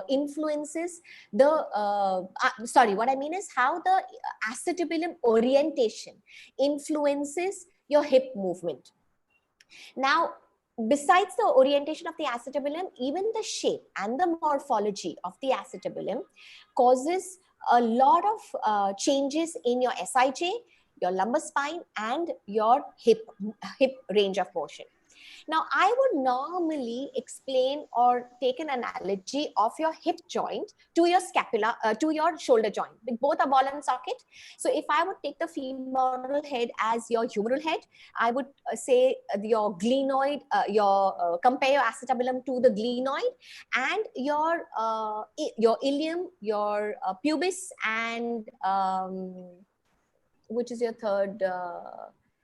influences the, what I mean is how the acetabulum orientation influences your hip movement. Now, besides the orientation of the acetabulum, even the shape and the morphology of the acetabulum causes a lot of changes in your SIJ, your lumbar spine, and your hip range of motion. Now, I would normally explain or take an analogy of your hip joint to your scapula, to your shoulder joint. Both are ball and socket. So if I would take the femoral head as your humeral head, I would say your glenoid, compare your acetabulum to the glenoid, and your ilium, your pubis, and which is your third,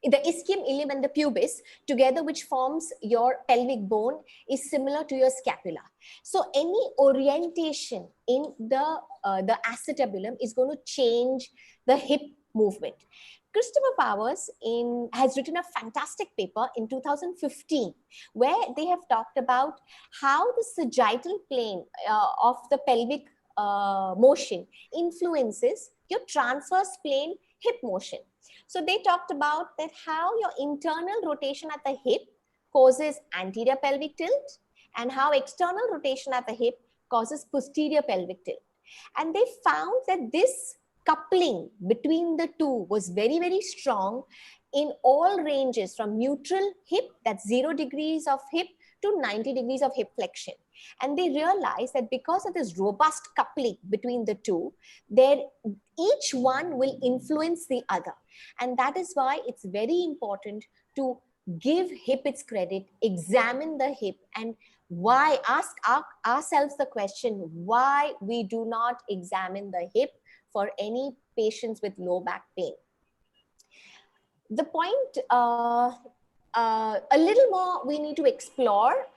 the ischium, ilium, and the pubis together, which forms your pelvic bone, is similar to your scapula. So any orientation in the acetabulum is going to change the hip movement. Christopher Powers has written a fantastic paper in 2015 where they have talked about how the sagittal plane of the pelvic motion influences your transverse plane hip motion. So they talked about that how your internal rotation at the hip causes anterior pelvic tilt and how external rotation at the hip causes posterior pelvic tilt. And they found that this coupling between the two was very, very strong in all ranges from neutral hip, that's 0 degrees of hip, to 90 degrees of hip flexion. And they realized that because of this robust coupling between the two, each one will influence the other. And that is why it's very important to give hip its credit, examine the hip, and why ask ourselves the question why we do not examine the hip for any patients with low back pain. The point, a little more we need to explore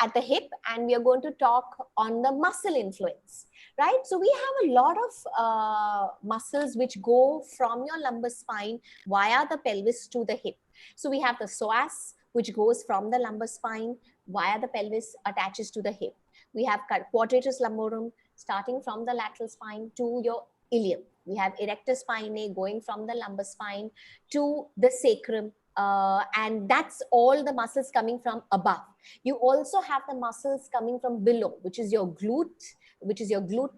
at the hip, and we are going to talk on the muscle influence, right? So we have a lot of muscles which go from your lumbar spine via the pelvis to the hip. So we have the psoas, which goes from the lumbar spine via the pelvis, attaches to the hip. We have quadratus lumborum starting from the lateral spine to your ilium. We have erector spinae going from the lumbar spine to the sacrum, and that's all the muscles coming from above. You also have the muscles coming from below, which is your glute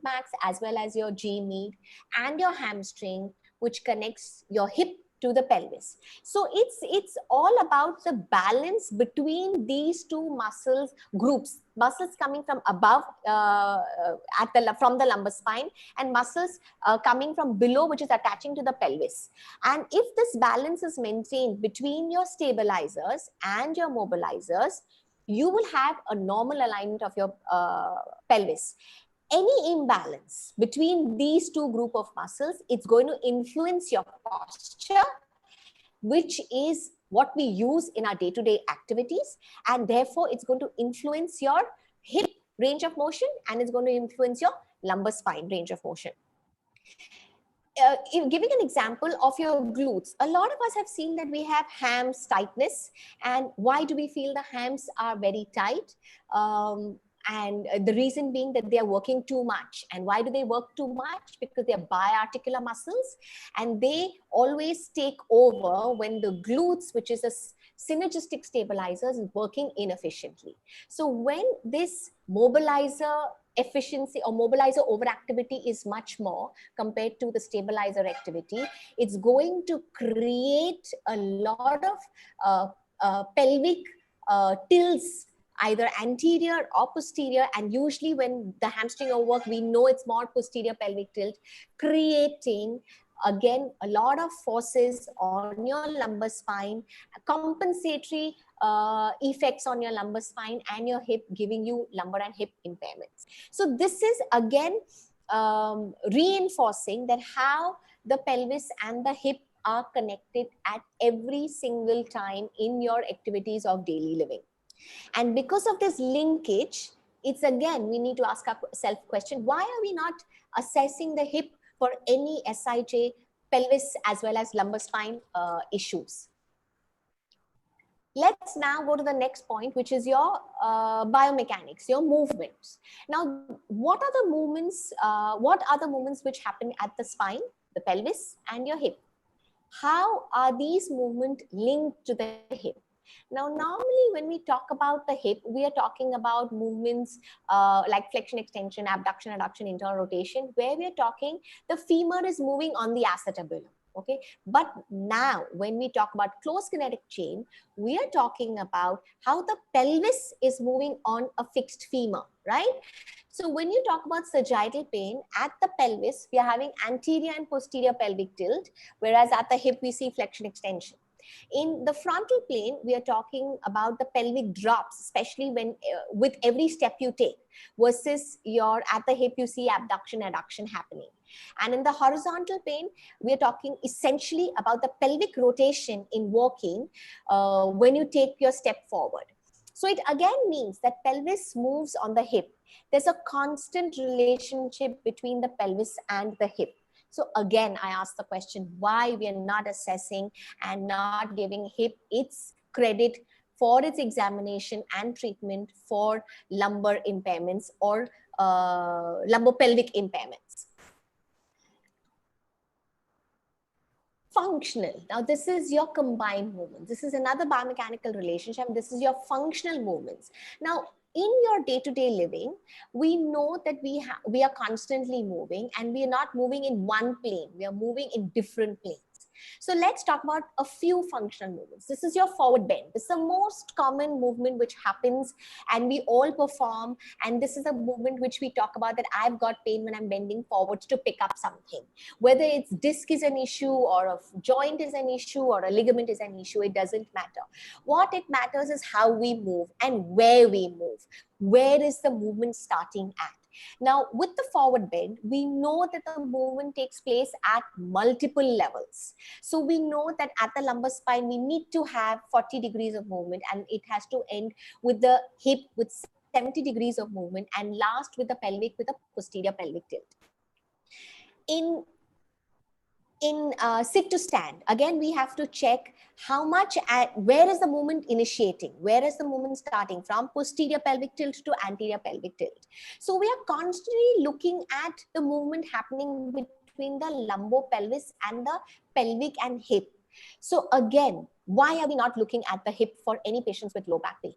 max, as well as your G mid, and your hamstring, which connects your hip to the pelvis. So it's all about the balance between these two muscles groups, muscles coming from above from the lumbar spine, and muscles coming from below, which is attaching to the pelvis. And if this balance is maintained between your stabilizers and your mobilizers, you will have a normal alignment of your pelvis. Any imbalance between these two group of muscles, it's going to influence your posture, which is what we use in our day-to-day activities. And therefore, it's going to influence your hip range of motion, and it's going to influence your lumbar spine range of motion. Giving an example of your glutes, a lot of us have seen that we have hams tightness. And why do we feel the hams are very tight? And the reason being that they are working too much. And why do they work too much? Because they are biarticular muscles, and they always take over when the glutes, which is a synergistic stabilizer, is working inefficiently. So when this mobilizer efficiency or mobilizer overactivity is much more compared to the stabilizer activity, it's going to create a lot of pelvic tilts, either anterior or posterior. And usually when the hamstring overwork, we know it's more posterior pelvic tilt, creating again a lot of forces on your lumbar spine, compensatory effects on your lumbar spine and your hip, giving you lumbar and hip impairments. So this is again reinforcing that how the pelvis and the hip are connected at every single time in your activities of daily living. And because of this linkage, it's again, we need to ask ourselves question, why are we not assessing the hip for any SIJ, pelvis, as well as lumbar spine issues? Let's now go to the next point, which is your biomechanics, your movements. Now, what are the movements which happen at the spine, the pelvis, and your hip? How are these movements linked to the hip? Now, normally when we talk about the hip, we are talking about movements like flexion, extension, abduction, adduction, internal rotation, where we are talking the femur is moving on the acetabulum. Okay, but now when we talk about closed kinetic chain, we are talking about how the pelvis is moving on a fixed femur, right? So when you talk about sagittal pain at the pelvis, we are having anterior and posterior pelvic tilt, whereas at the hip we see flexion, extension. In the frontal plane, we are talking about the pelvic drops, especially when with every step you take, versus your at the hip you see abduction, adduction happening. And in the horizontal plane, we are talking essentially about the pelvic rotation in walking when you take your step forward. So it again means that pelvis moves on the hip. There's a constant relationship between the pelvis and the hip. So again, I ask the question, why we are not assessing and not giving hip its credit for its examination and treatment for lumbar impairments or lumbopelvic impairments. Functional. Now, this is your combined movement. This is another biomechanical relationship. This is your functional movements. Now, in your day-to-day living, we know that we are constantly moving, and we are not moving in one plane. We are moving in different planes. So let's talk about a few functional movements. This is your forward bend. This is the most common movement which happens and we all perform. And this is a movement which we talk about that I've got pain when I'm bending forwards to pick up something. Whether it's disc is an issue or a joint is an issue or a ligament is an issue, it doesn't matter. What it matters is how we move and where we move. Where is the movement starting at? Now, with the forward bend, we know that the movement takes place at multiple levels. So we know that at the lumbar spine, we need to have 40 degrees of movement, and it has to end with the hip with 70 degrees of movement, and last with the pelvic with a posterior pelvic tilt. In sit to stand, again, we have to check how much, where is the movement initiating? Where is the movement starting from? Posterior pelvic tilt to anterior pelvic tilt. So we are constantly looking at the movement happening between the lumbopelvis and the pelvic and hip. So again, why are we not looking at the hip for any patients with low back pain?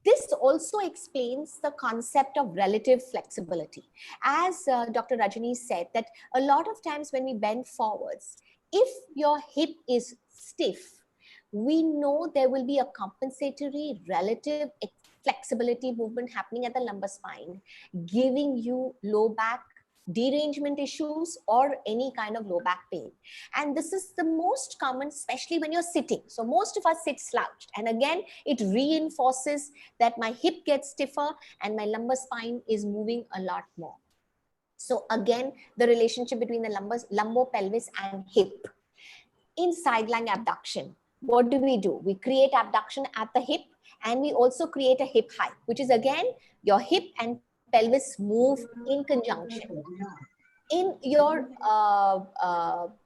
This also explains the concept of relative flexibility. As Dr. Rajani said, that a lot of times when we bend forwards, if your hip is stiff, we know there will be a compensatory relative flexibility movement happening at the lumbar spine, giving you low back derangement issues or any kind of low back pain. And this is the most common, especially when you're sitting. So most of us sit slouched. And again, it reinforces that my hip gets stiffer and my lumbar spine is moving a lot more. So again, the relationship between the lumbopelvis and hip. In side lying abduction, what do? We create abduction at the hip, and we also create a hip high, which is again, your hip and pelvis move in conjunction. In your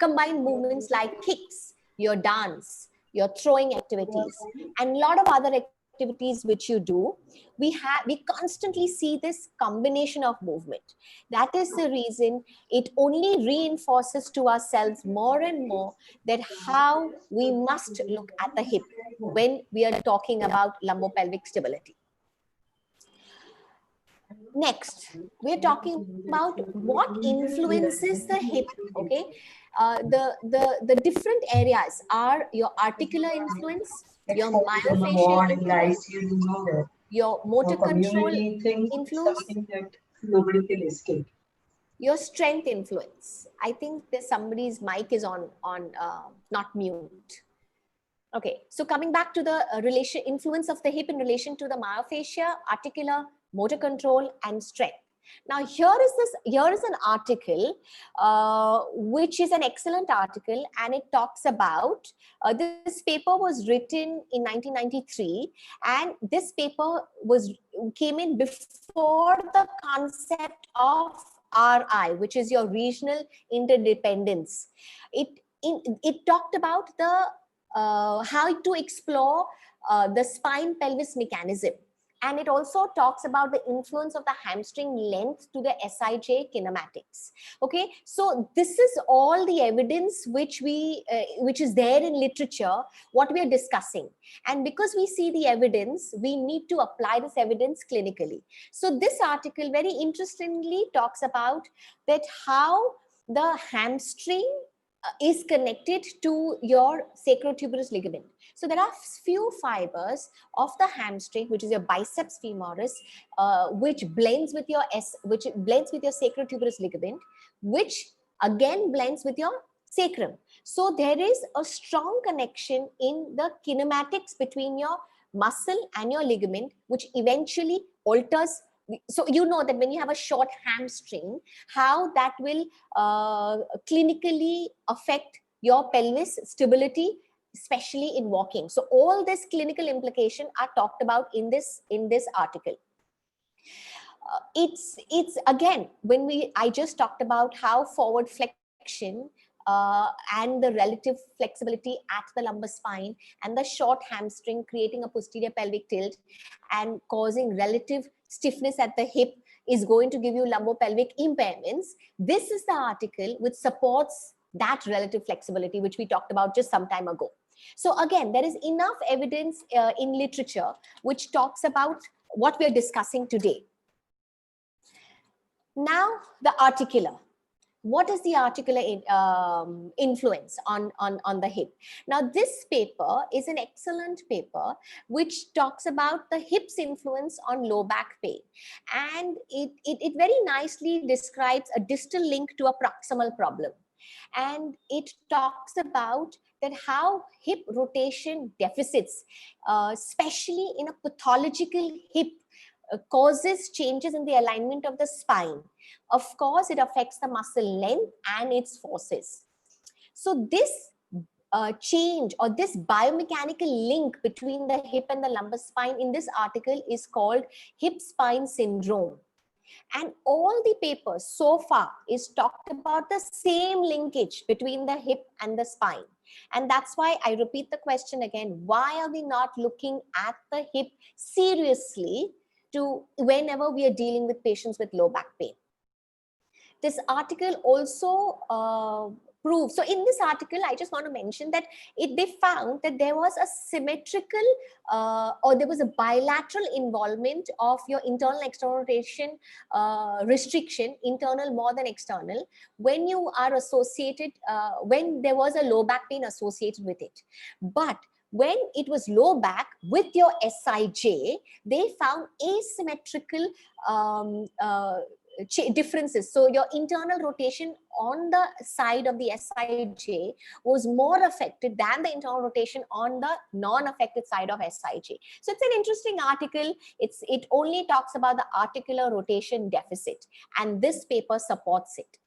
combined movements like kicks, your dance, your throwing activities, and a lot of other activities which you do, we constantly see this combination of movement. That is the reason it only reinforces to ourselves more and more that how we must look at the hip when we are talking about lumbopelvic stability. Next, we're talking about what influences the hip. Okay, the different areas are your articular influence, your myofascial influence, your motor control influence, nobody can escape. Your strength influence. I think there's somebody's mic is on not mute. Okay, so coming back to the influence of the hip in relation to the myofascia, articular, motor control, and strength. Now here is an article which is an excellent article, and it talks about this paper was written in 1993, and this paper came in before the concept of RI, which is your regional interdependence. It talked about the how to explore the spine pelvis mechanism. And it also talks about the influence of the hamstring length to the SIJ kinematics. Okay, so this is all the evidence which is there in literature, what we are discussing. And because we see the evidence, we need to apply this evidence clinically. So this article very interestingly talks about that how the hamstring is connected to your sacrotuberous ligament. So there are few fibers of the hamstring, which is your biceps femoris, which blends with your sacrotuberous ligament, which again blends with your sacrum. So there is a strong connection in the kinematics between your muscle and your ligament, which eventually alters. So you know that when you have a short hamstring, how that will clinically affect your pelvis stability, especially in walking. So all this clinical implication are talked about in this article. It's again, I just talked about how forward flexion and the relative flexibility at the lumbar spine and the short hamstring creating a posterior pelvic tilt and causing relative stiffness at the hip is going to give you lumbopelvic impairments. This is the article which supports that relative flexibility, which we talked about just some time ago. So again, there is enough evidence in literature which talks about what we are discussing today. Now, the articular. What is the articular influence on the hip? Now, this paper is an excellent paper which talks about the hip's influence on low back pain. And it very nicely describes a distal link to a proximal problem. And it talks about that how hip rotation deficits, especially in a pathological hip, causes changes in the alignment of the spine. Of course, it affects the muscle length and its forces. So this change or this biomechanical link between the hip and the lumbar spine in this article is called hip spine syndrome. And all the papers so far is talked about the same linkage between the hip and the spine. And that's why I repeat the question again, why are we not looking at the hip seriously whenever we are dealing with patients with low back pain? This article also prove. So in this article, I just want to mention that they found that there was a symmetrical or there was a bilateral involvement of your internal external rotation restriction, internal more than external, when you are associated, when there was a low back pain associated with it. But when it was low back with your SIJ, they found asymmetrical differences. So your internal rotation on the side of the SIJ was more affected than the internal rotation on the non-affected side of SIJ. So it's an interesting article. It only talks about the articular rotation deficit, and this paper supports it.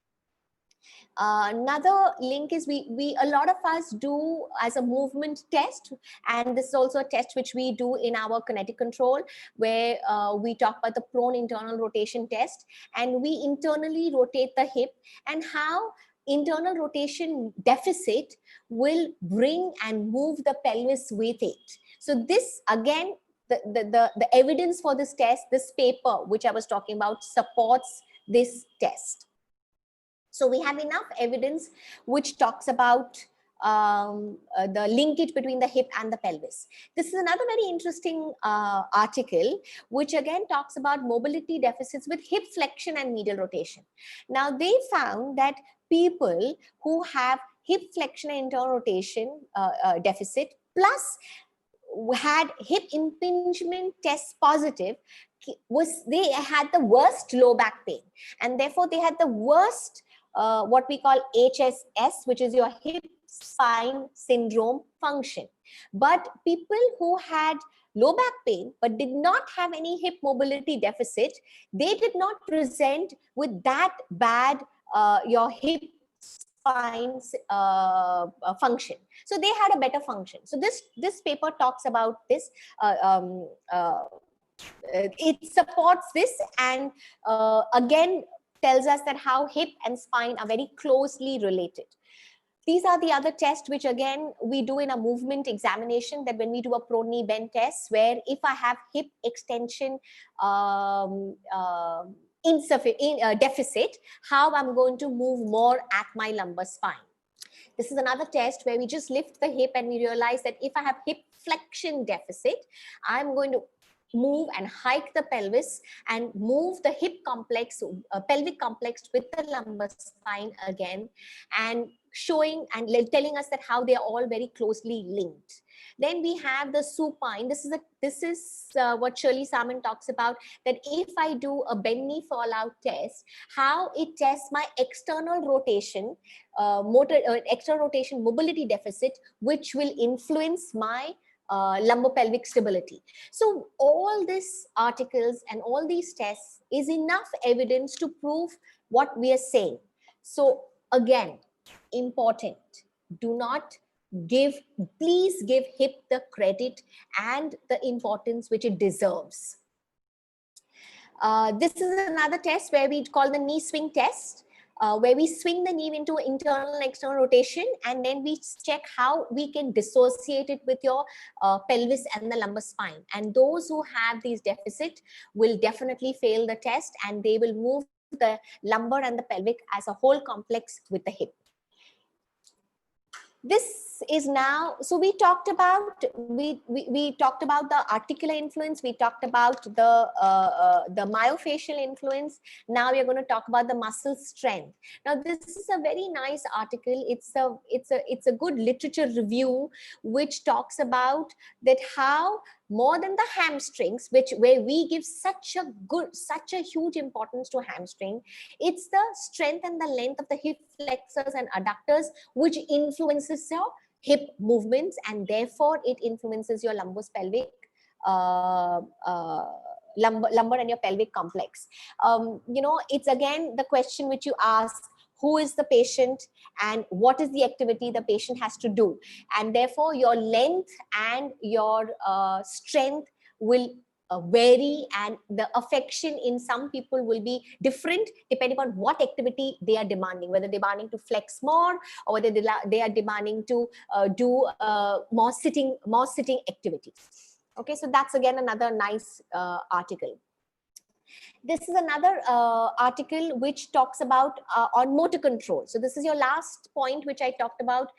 Another link is a lot of us do as a movement test, and this is also a test which we do in our kinetic control, where we talk about the prone internal rotation test, and we internally rotate the hip, and how internal rotation deficit will bring and move the pelvis with it. So this again, the evidence for this test, this paper which I was talking about, supports this test. So we have enough evidence which talks about the linkage between the hip and the pelvis. This is another very interesting article, which again talks about mobility deficits with hip flexion and medial rotation. Now they found that people who have hip flexion and internal rotation deficit plus had hip impingement test positive, they had the worst low back pain, and therefore they had the worst what we call HSS, which is your hip spine syndrome function. But people who had low back pain but did not have any hip mobility deficit, they did not present with that bad your hip spine function. So they had a better function. So this paper talks about this. It supports this, and again tells us that how hip and spine are very closely related. These are the other tests which again we do in a movement examination, that when we do a prone knee bend test, where if I have hip extension deficit, how I'm going to move more at my lumbar spine. This is another test where we just lift the hip and we realize that if I have hip flexion deficit, I'm going to move and hike the pelvis and move the hip complex, pelvic complex with the lumbar spine again, and showing and telling us that how they are all very closely linked. Then we have the supine. This is what Shirley Salmon talks about, that if I do a bend knee fallout test, how it tests my external rotation, external rotation mobility deficit, which will influence my lumbar-pelvic stability. So all these articles and all these tests is enough evidence to prove what we are saying. So again, important, do not please give hip the credit and the importance which it deserves. This is another test where we call the knee swing test. Where we swing the knee into internal and external rotation, and then we check how we can dissociate it with your pelvis and the lumbar spine. And those who have these deficits will definitely fail the test, and they will move the lumbar and the pelvic as a whole complex with the hip. This is now, so we talked about the articular influence, we talked about the myofascial influence. Now we are going to talk about the muscle strength. Now this is a very nice article. It's a good literature review which talks about that how more than the hamstrings, where we give such a huge importance to hamstring, it's the strength and the length of the hip flexors and adductors which influences your hip movements, and therefore it influences your lumbar and your pelvic complex. It's again the question which you ask: who is the patient and what is the activity the patient has to do? And therefore your length and your strength will vary, and the affection in some people will be different depending on what activity they are demanding, whether they're demanding to flex more or whether they are demanding to do more sitting activities. Okay, so that's again another nice article. This is another article which talks about on motor control. So this is your last point, which I talked about,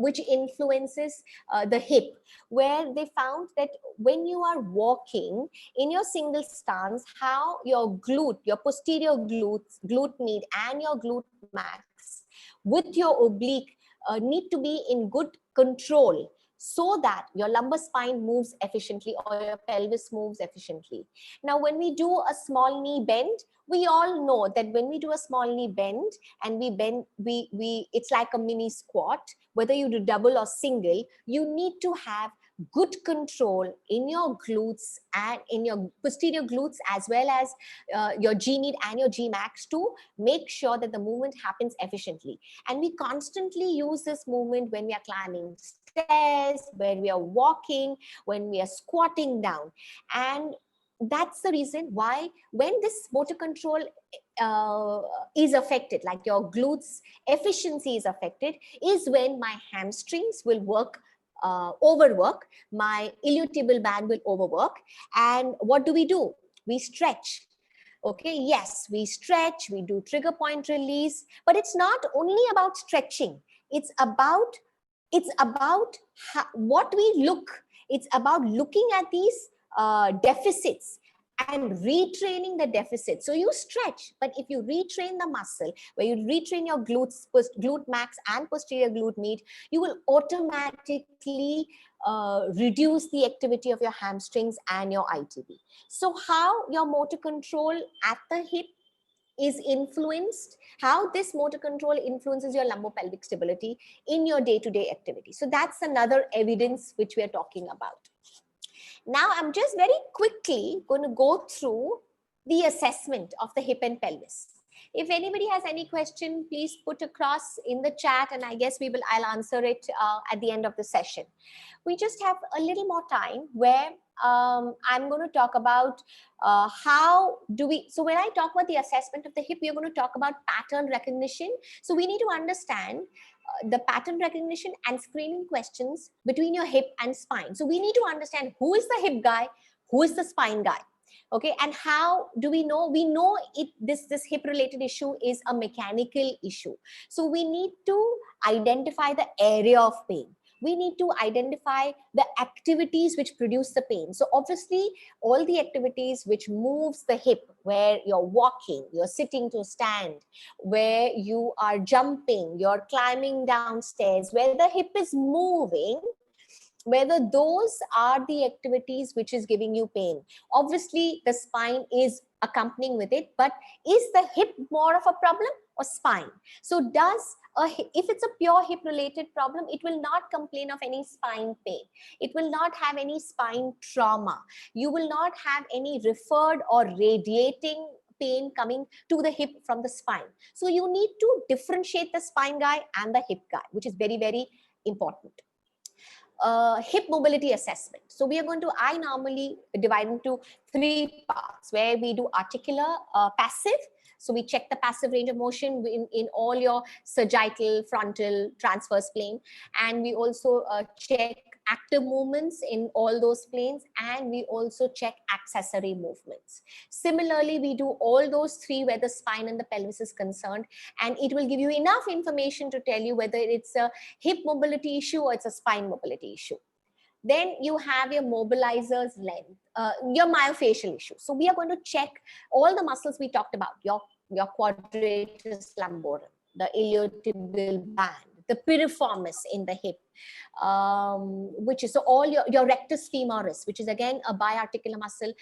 which influences the hip, where they found that when you are walking in your single stance, how your glute, your posterior glute med and your glute max with your oblique need to be in good control, so that your lumbar spine moves efficiently or your pelvis moves efficiently. Now, when we do a small knee bend, we all know that when we do a small knee bend and we bend, it's like a mini squat. Whether you do double or single, you need to have good control in your glutes and in your posterior glutes, as well as your G knee and your G max, to make sure that the movement happens efficiently. And we constantly use this movement when we are climbing stairs, when we are walking, when we are squatting down. And that's the reason why when this motor control is affected, like your glutes efficiency is affected, is when my hamstrings will overwork, my iliotibial band will overwork. And what do? We stretch. Okay, yes, we stretch, we do trigger point release, but it's not only about stretching. It's about what we look. It's about looking at these deficits and retraining the deficit. So you stretch, but if you retrain the muscle, where you retrain your glutes, glute max and posterior glute med, you will automatically reduce the activity of your hamstrings and your ITB. So how your motor control at the hip is influenced, how this motor control influences your lumbopelvic stability in your day-to-day activity. So that's another evidence which we are talking about. Now, I'm just very quickly going to go through the assessment of the hip and pelvis. If anybody has any question, please put across in the chat, and I guess I'll answer it at the end of the session. We just have a little more time where I'm going to talk about so when I talk about the assessment of the hip, we're going to talk about pattern recognition. So we need to understand the pattern recognition and screening questions between your hip and spine. So we need to understand who is the hip guy, who is the spine guy. Okay, and how do we know? We know this hip related issue is a mechanical issue. So we need to identify the area of pain. We need to identify the activities which produce the pain. So obviously, all the activities which moves the hip, where you're walking, you're sitting to stand, where you are jumping, you're climbing downstairs, where the hip is moving, whether those are the activities which is giving you pain. Obviously, the spine is accompanying with it, but is the hip more of a problem or spine? So if it's a pure hip related problem, it will not complain of any spine pain. It will not have any spine trauma. You will not have any referred or radiating pain coming to the hip from the spine. So you need to differentiate the spine guy and the hip guy, which is very, very important. Hip mobility assessment. So I normally divide into 3 parts, where we do articular, passive. So we check the passive range of motion in all your sagittal, frontal, transverse plane. And we also check active movements in all those planes. And we also check accessory movements. Similarly, we do all those 3 where the spine and the pelvis is concerned. And it will give you enough information to tell you whether it's a hip mobility issue or it's a spine mobility issue. Then you have your mobilizer's length, your myofascial issue. So we are going to check all the muscles we talked about, your quadratus lumborum, the iliotibial band, the piriformis in the hip, which is so all your rectus femoris, which is again a biarticular muscle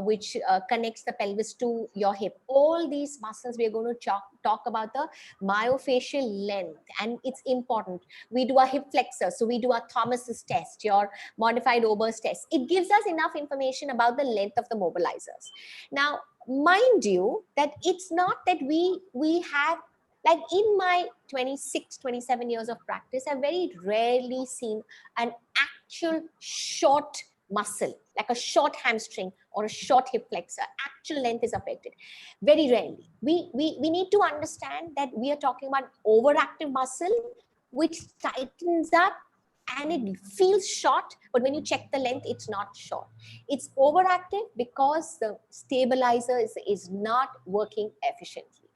which connects the pelvis to your hip. All these muscles we are going to talk about the myofascial length, and it's important. We do a hip flexor, so we do a Thomas's test, your modified Ober's test. It gives us enough information about the length of the mobilizers. Now, mind you that it's not that we have, like in my 26, 27 years of practice, I've very rarely seen an actual short muscle, like a short hamstring or a short hip flexor. Actual length is affected. Very rarely. We need to understand that we are talking about overactive muscle, which tightens up and it feels short, but when you check the length, it's not short. It's overactive because the stabilizer is not working efficiently.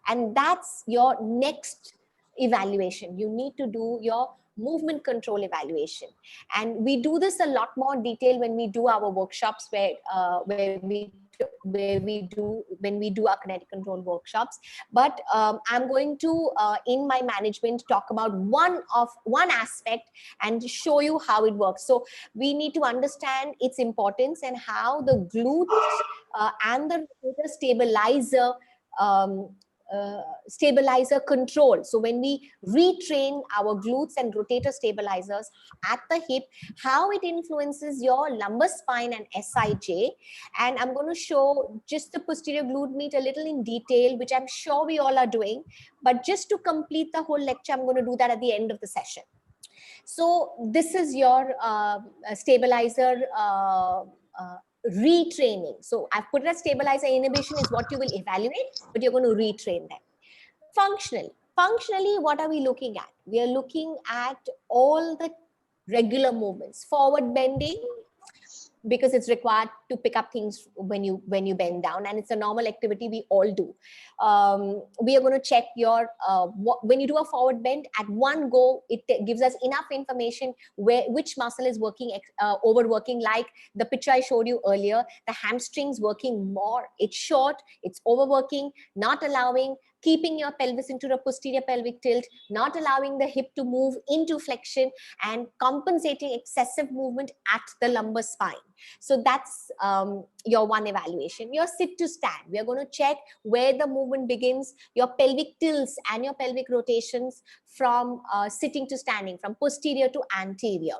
And that's your next evaluation. You need to do your movement control evaluation. And we do this a lot more detail when we do our workshops when we do our kinetic control workshops. But I'm going to in my management talk about one aspect and show you how it works. So we need to understand its importance and how the glutes and the rotator stabilizer control. So when we retrain our glutes and rotator stabilizers at the hip, how it influences your lumbar spine and SIJ. And I'm going to show just the posterior glute med a little in detail, which I'm sure we all are doing. But just to complete the whole lecture, I'm going to do that at the end of the session. So this is your stabilizer retraining. So I've put it as stabilizer inhibition is what you will evaluate, but you're going to retrain them. Functionally, what are we looking at? We are looking at all the regular movements, forward bending, because it's required to pick up things when you bend down, and it's a normal activity we all do. We are going to check your when you do a forward bend at one go, it gives us enough information which muscle is working overworking. Like the picture I showed you earlier, the hamstrings working more, it's short, it's overworking, not allowing, keeping your pelvis into the posterior pelvic tilt, not allowing the hip to move into flexion, and compensating excessive movement at the lumbar spine. So that's your one evaluation. Your sit to stand, we are going to check where the movement begins, your pelvic tilts and your pelvic rotations from sitting to standing, from posterior to anterior.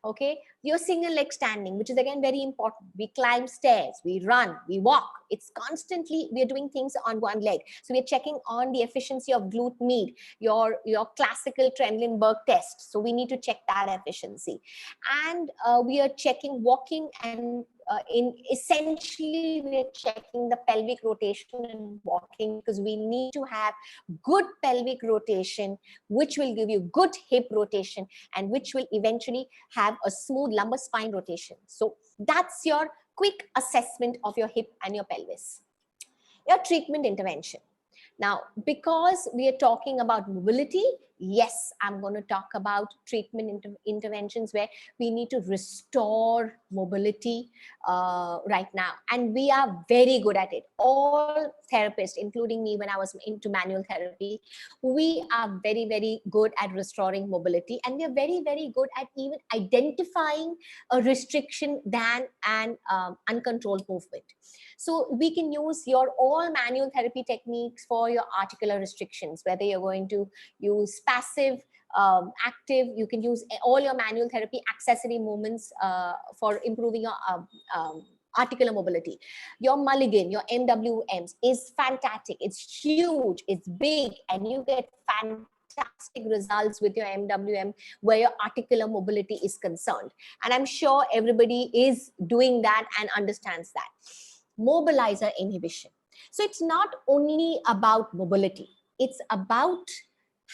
Okay, your single leg standing, which is again very important. We climb stairs, we run, we walk. It's constantly, we are doing things on one leg. So we're checking on the efficiency of glute med, your classical Trendelenburg test. So we need to check that efficiency. And we are checking walking, and essentially we're checking the pelvic rotation and walking, because we need to have good pelvic rotation, which will give you good hip rotation, and which will eventually have a smooth lumbar spine rotation. So that's your quick assessment of your hip and your pelvis. Your treatment intervention. Now, because we are talking about mobility, yes, I'm going to talk about treatment interventions where we need to restore mobility right now. And we are very good at it. All therapists, including me when I was into manual therapy, we are very, very good at restoring mobility. And we are very, very good at even identifying a restriction than an uncontrolled movement. So we can use your all manual therapy techniques for your articular restrictions, whether you're going to use passive, active, you can use all your manual therapy accessory movements for improving your articular mobility. Your Mulligan, your MWMs is fantastic. It's huge, it's big, and you get fantastic results with your MWM where your articular mobility is concerned. And I'm sure everybody is doing that and understands that. Mobilizer inhibition. So it's not only about mobility, it's about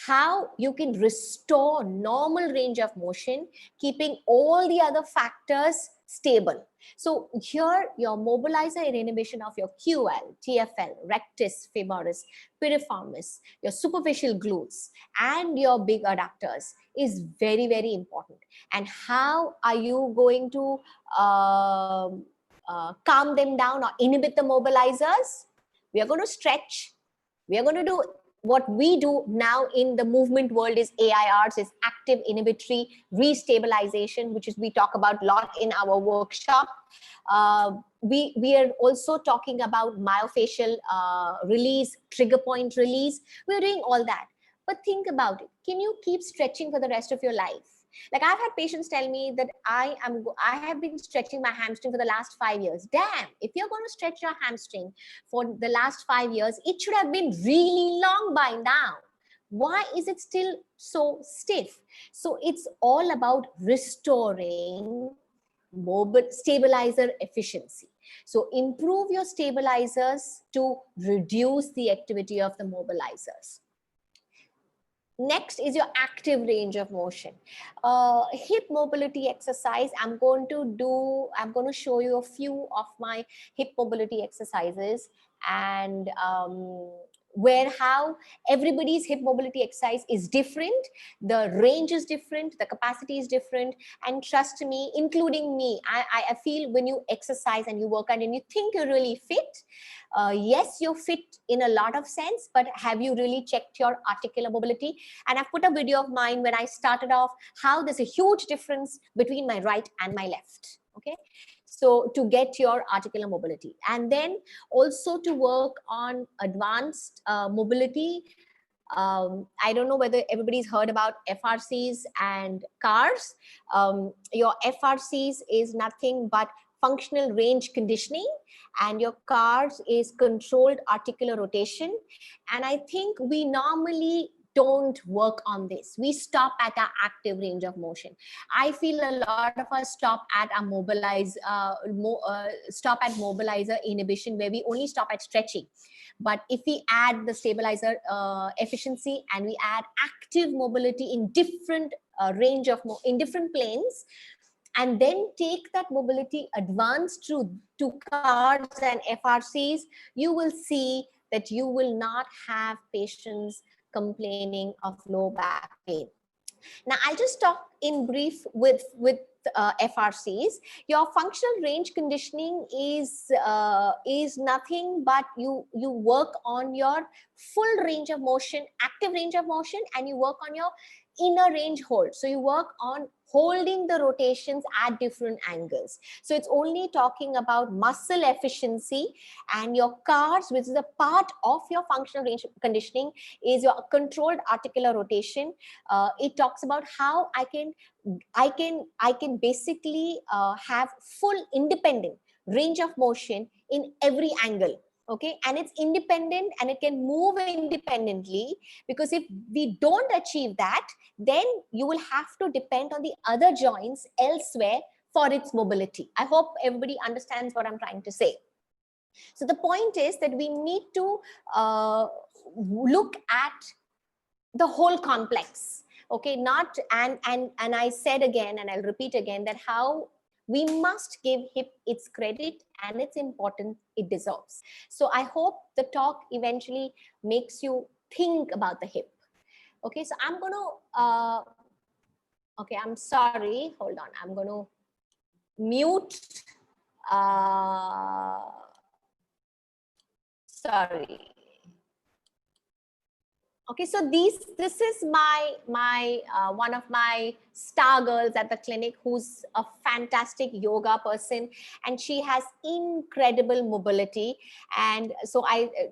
how you can restore normal range of motion, keeping all the other factors stable. So here, your mobilizer inhibition of your QL, TFL, rectus femoris, piriformis, your superficial glutes, and your big adductors is very, very important. And how are you going to calm them down or inhibit the mobilizers? We are going to stretch. We are going to do what we do now in the movement world is AIRs, is active inhibitory restabilization, which is we talk about a lot in our workshop. We are also talking about myofascial release, trigger point release. We're doing all that. But think about it. Can you keep stretching for the rest of your life? Like I've had patients tell me that I have been stretching my hamstring for the last 5 years. Damn, if you're going to stretch your hamstring for the last 5 years, it should have been really long by now. Why is it still so stiff? So it's all about restoring stabilizer efficiency. So improve your stabilizers to reduce the activity of the mobilizers. Next is your active range of motion. Hip mobility exercise. I'm going to show you a few of my hip mobility exercises, and how everybody's hip mobility exercise is different. The range is different, the capacity is different, and trust me, including me, I feel when you exercise and you work out and you think you're really fit, yes, you're fit in a lot of sense, but have you really checked your articular mobility? And I've put a video of mine when I started off how there's a huge difference between my right and my left. Okay, so to get your articular mobility, and then also to work on advanced mobility. I don't know whether everybody's heard about FRCs and CARs. Your FRCs is nothing but functional range conditioning, and your CARs is controlled articular rotation. And I think we normally don't work on this. We stop at our active range of motion. I feel a lot of us stop at our mobilizer inhibition, where we only stop at stretching. But if we add the stabilizer efficiency and we add active mobility in different in different planes, and then take that mobility advanced to CARs and FRCs, you will see that you will not have patients complaining of low back pain. Now, I'll just talk in brief with FRCs. Your functional range conditioning is nothing but you work on your full range of motion, active range of motion, and you work on your inner range hold. So you work on holding the rotations at different angles. So it's only talking about muscle efficiency, and your CARs, which is a part of your functional range conditioning, is your controlled articular rotation. It talks about how I can basically have full independent range of motion in every angle. Okay, and it's independent and it can move independently, because if we don't achieve that, then you will have to depend on the other joints elsewhere for its mobility. I hope everybody understands what I'm trying to say. So the point is that we need to look at the whole complex. Okay, not and I said again, and I'll repeat again, that how we must give hip its credit and its importance it deserves. So I hope the talk eventually makes you think about the hip. Okay, so I'm going to, okay, I'm sorry, hold on. I'm going to mute, sorry. Okay, so this is my one of my star girls at the clinic, who's a fantastic yoga person, and she has incredible mobility. And so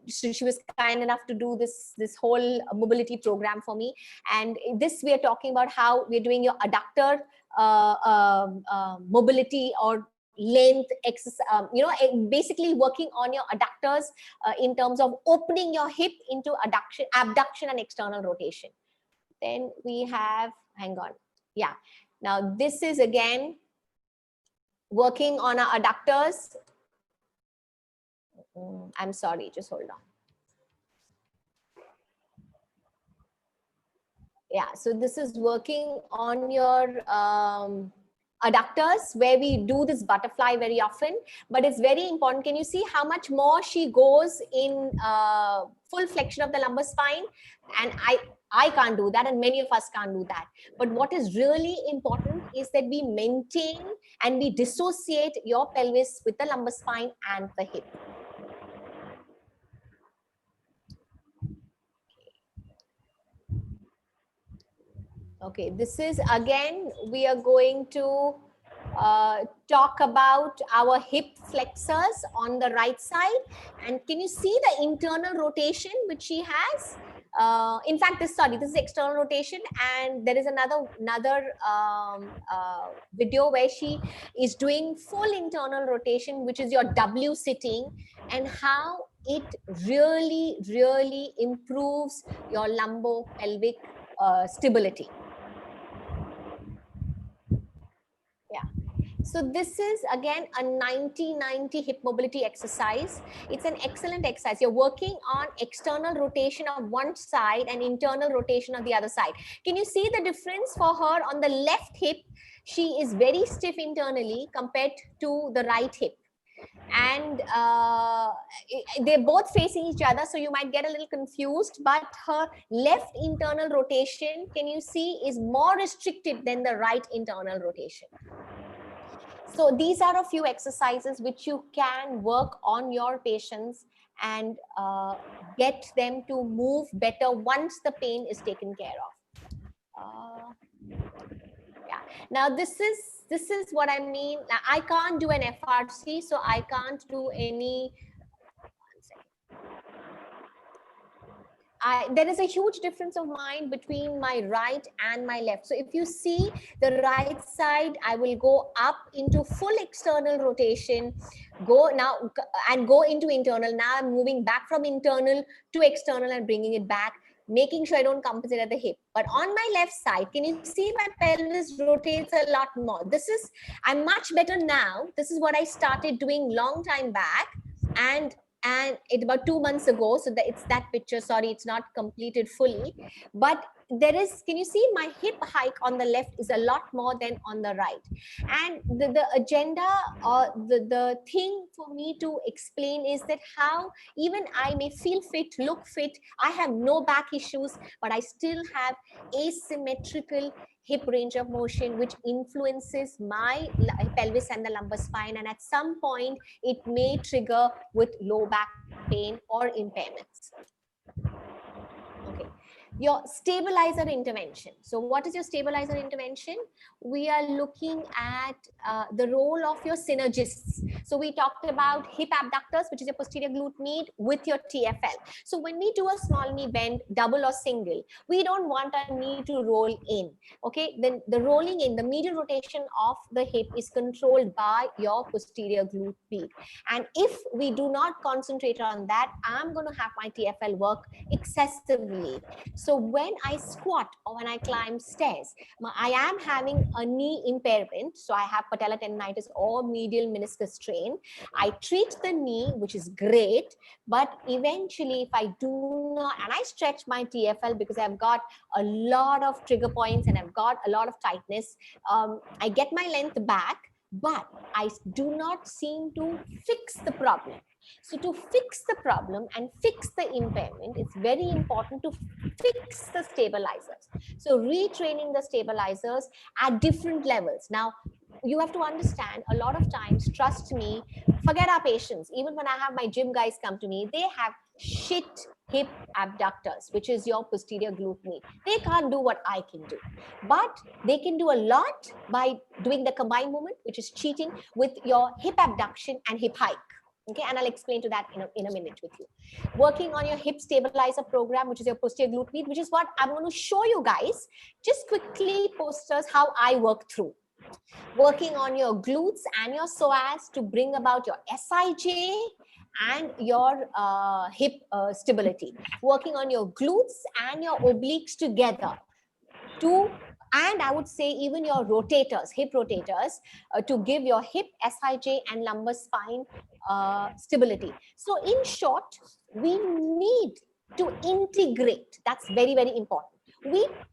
she was kind enough to do this whole mobility program for me. And this, we are talking about how we're doing your adductor mobility or length exercise, basically working on your adductors in terms of opening your hip into abduction and external rotation. Then we have, hang on, yeah. Now this is again working on our adductors. I'm sorry, just hold on. Yeah, so this is working on your adductors, where we do this butterfly very often, but it's very important. Can you see how much more she goes in full flexion of the lumbar spine? And I can't do that, and many of us can't do that. But what is really important is that we maintain and we dissociate your pelvis with the lumbar spine and the hip. Okay, this is again, we are going to talk about our hip flexors on the right side. And can you see the internal rotation which she has? In fact, this is external rotation, and there is another video where she is doing full internal rotation, which is your W sitting, and how it really improves your lumbo-pelvic stability. Yeah. So this is again a 90-90 hip mobility exercise. It's an excellent exercise. You're working on external rotation of one side and internal rotation of the other side. Can you see the difference for her on the left hip? She is very stiff internally compared to the right hip. And they're both facing each other, so you might get a little confused, but her left internal rotation, can you see, is more restricted than the right internal rotation. So these are a few exercises which you can work on your patients and get them to move better once the pain is taken care of. Yeah. Now this is what I mean. Now, I can't do an FRC, so I can't do any. There is a huge difference of mind between my right and my left. So if you see the right side, I will go up into full external rotation, go into internal. Now I'm moving back from internal to external and bringing it back, making sure I don't compensate at the hip. But on my left side, can you see my pelvis rotates a lot more? I'm much better now. This is what I started doing long time back. And it about 2 months ago, so it's that picture. Sorry, it's not completed fully, but there is, can you see my hip hike on the left is a lot more than on the right. And the agenda or the thing for me to explain is that how even I may feel fit, look fit, I have no back issues, but I still have asymmetrical hip range of motion, which influences my pelvis and the lumbar spine. And at some point, it may trigger with low back pain or impairments. Okay. Your stabilizer intervention. So what is your stabilizer intervention? We are looking at the role of your synergists. So we talked about hip abductors, which is your posterior glute med, with your TFL. So when we do a small knee bend, double or single, we don't want our knee to roll in. Okay, then the rolling in, the medial rotation of the hip is controlled by your posterior glute med. And if we do not concentrate on that, I'm going to have my TFL work excessively. So when I squat or when I climb stairs, I am having a knee impairment. So I have patella tendinitis or medial meniscus strain. I treat the knee, which is great. But eventually, if I do not, and I stretch my TFL because I've got a lot of trigger points and I've got a lot of tightness, I get my length back, but I do not seem to fix the problem. So to fix the problem and fix the impairment, it's very important to fix the stabilizers. So retraining the stabilizers at different levels. Now, you have to understand, a lot of times, trust me, forget our patients. Even when I have my gym guys come to me, they have shit hip abductors, which is your posterior glute med. They can't do what I can do, but they can do a lot by doing the combined movement, which is cheating with your hip abduction and hip hike. Okay, and I'll explain to that in a minute with you. Working on your hip stabilizer program, which is your posterior glute med, which is what I'm going to show you guys. Just quickly, posters, how I work through. Working on your glutes and your psoas to bring about your SIJ and your hip stability. Working on your glutes and your obliques together and I would say even your rotators, hip rotators, to give your hip, SIJ and lumbar spine stability. So in short, we need to integrate. That's very, very important.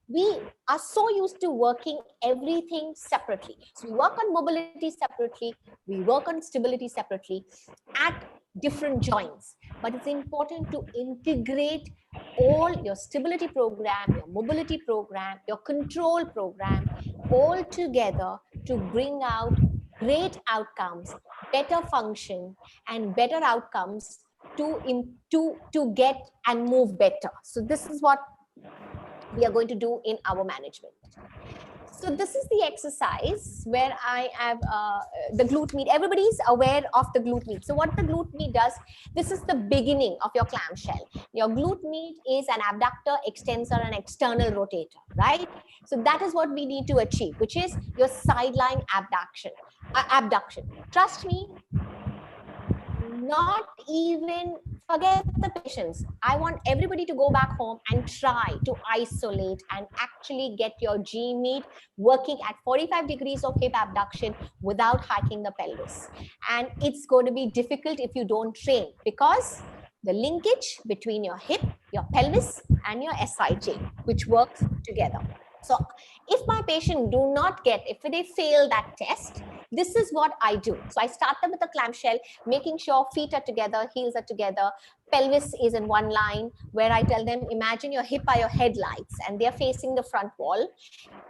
We are so used to working everything separately. So we work on mobility separately, we work on stability separately at different joints. But it's important to integrate all your stability program, your mobility program, your control program, all together to bring out great outcomes, better function, and better outcomes to get and move better. So this is what we are going to do in our management. So this is the exercise where I have the glute med. Everybody's aware of the glute med. So what the glute med does, this is the beginning of your clamshell. Your glute med is an abductor, extensor, and external rotator, right? So that is what we need to achieve, which is your sideline abduction. Trust me, not even Forget the patients. I want everybody to go back home and try to isolate and actually get your G meat working at 45 degrees of hip abduction without hiking the pelvis. And it's going to be difficult if you don't train, because the linkage between your hip, your pelvis, and your SIJ, which works together. So if my patient do not get, if they fail that test, this is what I do. So I start them with a clamshell, making sure feet are together, heels are together, pelvis is in one line, where I tell them, imagine your hip are your headlights and they're facing the front wall.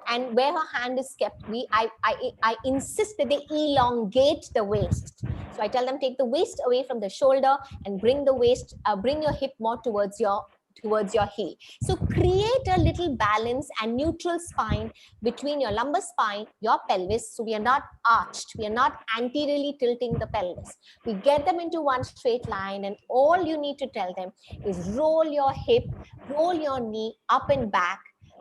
And where her hand is kept, I insist that they elongate the waist. So I tell them, take the waist away from the shoulder and bring the waist, bring your hip more towards your heel. So create a little balance and neutral spine between your lumbar spine, your pelvis. So we are not arched, we are not anteriorly tilting the pelvis. We get them into one straight line, and all you need to tell them is roll your hip, roll your knee up and back,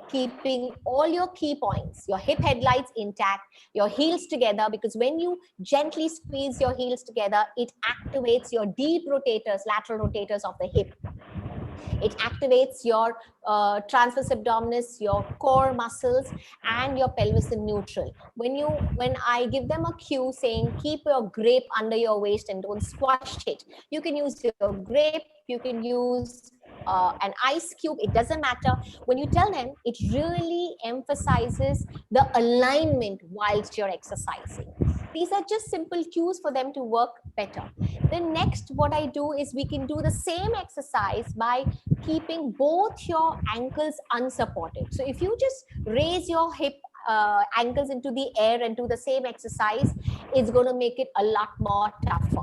keeping all your key points, your hip headlights intact, your heels together, because when you gently squeeze your heels together, it activates your deep rotators, lateral rotators of the hip. It activates your transverse abdominis, your core muscles, and your pelvis in neutral. When I give them a cue saying, keep your grape under your waist and don't squash it, you can use your grape, you can use an ice cube, it doesn't matter. When you tell them, it really emphasizes the alignment whilst you're exercising. These are just simple cues for them to work better. Then next, what I do is we can do the same exercise by keeping both your ankles unsupported. So if you just raise your hip ankles into the air and do the same exercise, it's going to make it a lot more tougher.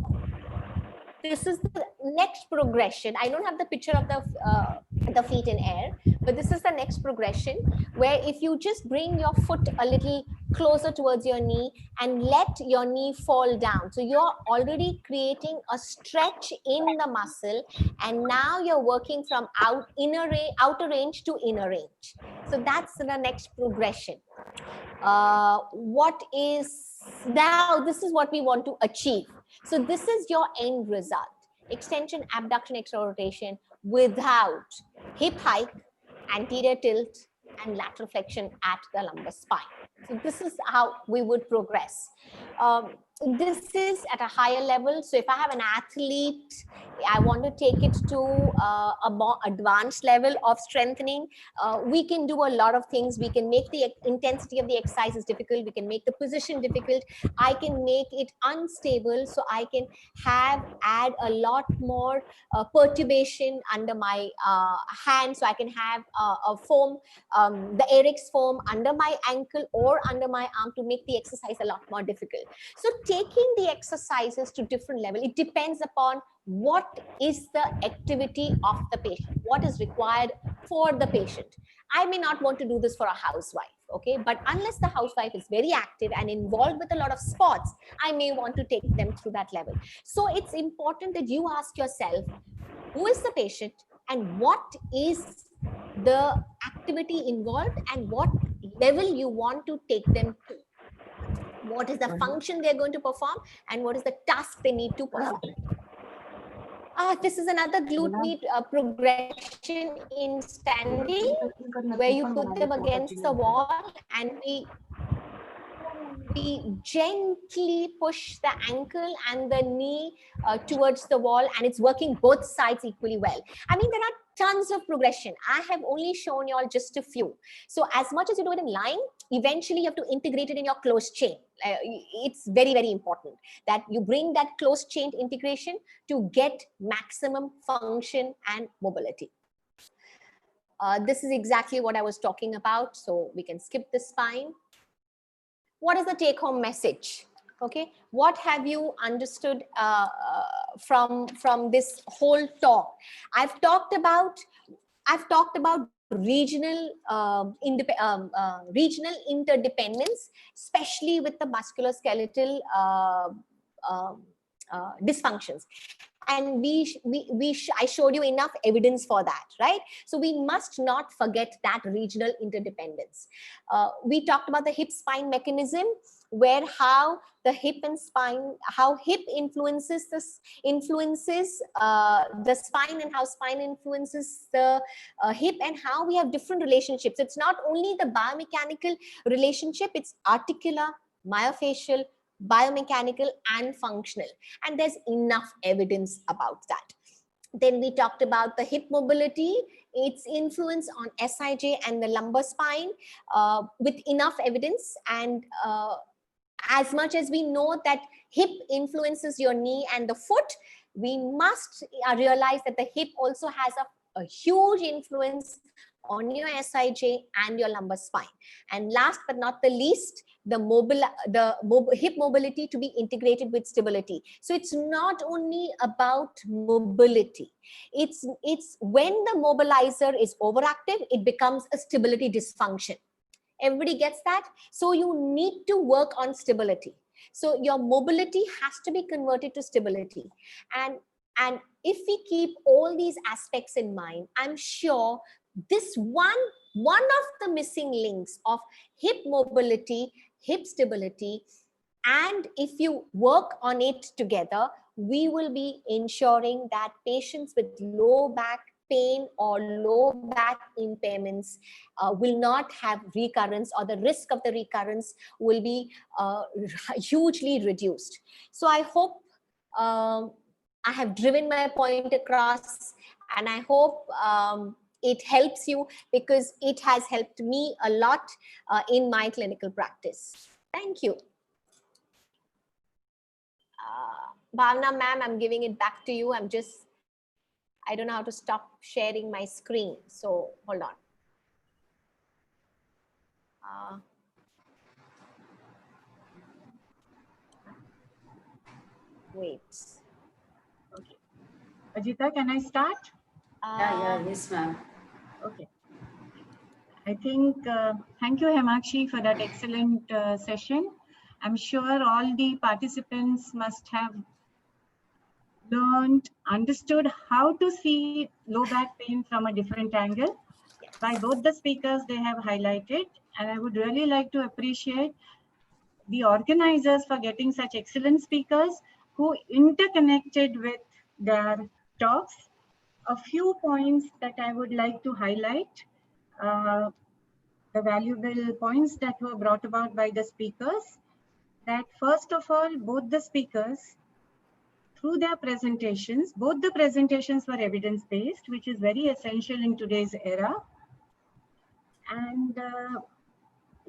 This is the next progression. I don't have the picture of the feet in air, but this is the next progression, where if you just bring your foot a little closer towards your knee and let your knee fall down. So you're already creating a stretch in the muscle, and now you're working from outer range to inner range. So that's the next progression. What is now? This is what we want to achieve. So this is your end result: extension, abduction, external rotation without hip hike, anterior tilt, and lateral flexion at the lumbar spine. So this is how we would progress. This is at a higher level. So if I have an athlete, I want to take it to a more advanced level of strengthening. We can do a lot of things. We can make the intensity of the exercises difficult. We can make the position difficult. I can make it unstable. So I can add a lot more perturbation under my hand. So I can have a foam, the Eric's foam under my ankle or under my arm to make the exercise a lot more difficult. So taking the exercises to different level, it depends upon what is the activity of the patient, what is required for the patient. I may not want to do this for a housewife, okay? But unless the housewife is very active and involved with a lot of sports, I may want to take them through that level. So it's important that you ask yourself, who is the patient and what is the activity involved and what level you want to take them to. What is the function they're going to perform and what is the task they need to perform. This is another glute med progression in standing, where you put them against the wall and we gently push the ankle and the knee towards the wall, and it's working both sides equally well. I mean, there are tons of progression. I have only shown you all just a few. So as much as you do it in lying, eventually you have to integrate it in your closed chain. It's very, very important that you bring that closed chain integration to get maximum function and mobility. This is exactly what I was talking about. So we can skip the spine. What is the take-home message? Okay, what have you understood from this whole talk? I've talked about regional regional interdependence, especially with the musculoskeletal dysfunctions. And I showed you enough evidence for that, right? So we must not forget that regional interdependence. We talked about the hip-spine mechanism, where how the hip and spine, how hip influences the spine, and how spine influences the hip, and how we have different relationships. It's not only the biomechanical relationship, it's articular, myofascial, biomechanical, and functional. And there's enough evidence about that. Then we talked about the hip mobility, its influence on SIJ and the lumbar spine, with enough evidence. And as much as we know that hip influences your knee and the foot, we must realize that the hip also has a huge influence on your SIJ and your lumbar spine. And last but not the least, the hip mobility to be integrated with stability. So it's not only about mobility. It's when the mobilizer is overactive, it becomes a stability dysfunction. Everybody gets that? So you need to work on stability. So your mobility has to be converted to stability. And if we keep all these aspects in mind, I'm sure this one of the missing links of hip mobility, hip stability, and if you work on it together, we will be ensuring that patients with low back pain or low back impairments will not have recurrence, or the risk of the recurrence will be hugely reduced. So I hope I have driven my point across, and I hope it helps you, because it has helped me a lot in my clinical practice. Thank you. Bhavna ma'am, I'm giving it back to you. I don't know how to stop sharing my screen. So hold on. Wait. Okay. Ajita, can I start? Yes, ma'am. Okay. I think, thank you, Hemakshi, for that excellent session. I'm sure all the participants must have learned, understood how to see low back pain from a different angle. Yes. By both the speakers they have highlighted, and I would really like to appreciate the organizers for getting such excellent speakers who interconnected with their talks. A few points that I would like to highlight, the valuable points that were brought about by the speakers, that first of all, both the speakers, through their presentations, both the presentations were evidence-based, which is very essential in today's era. And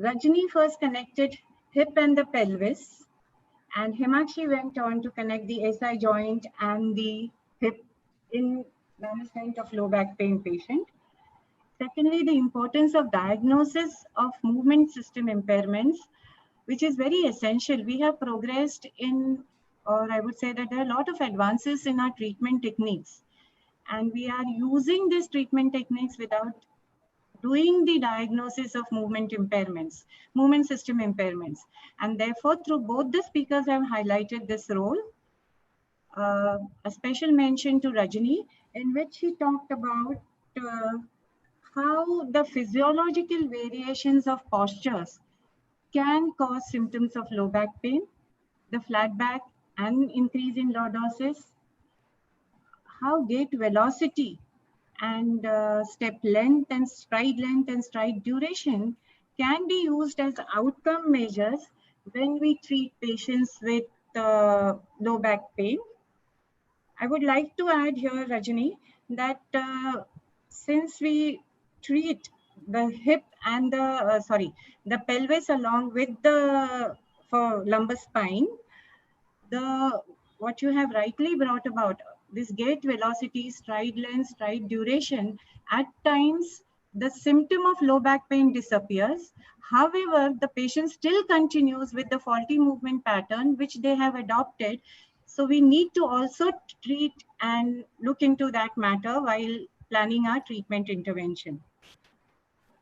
Rajni first connected hip and the pelvis, and Himakshi went on to connect the SI joint and the hip in management of low back pain patient. Secondly, the importance of diagnosis of movement system impairments, which is very essential. We have progressed in, or I would say that there are a lot of advances in our treatment techniques, and we are using these treatment techniques without doing the diagnosis of movement impairments, movement system impairments. And therefore, through both the speakers have highlighted this role. A special mention to Rajni, in which he talked about how the physiological variations of postures can cause symptoms of low back pain, the flat back and increase in lordosis, how gait velocity and step length and stride duration can be used as outcome measures when we treat patients with low back pain. I would like to add here, Rajni, that since we treat the hip and the pelvis along with the for lumbar spine, what you have rightly brought about, this gait velocity, stride length, stride duration, at times the symptom of low back pain disappears. However, the patient still continues with the faulty movement pattern which they have adopted. So we need to also treat and look into that matter while planning our treatment intervention.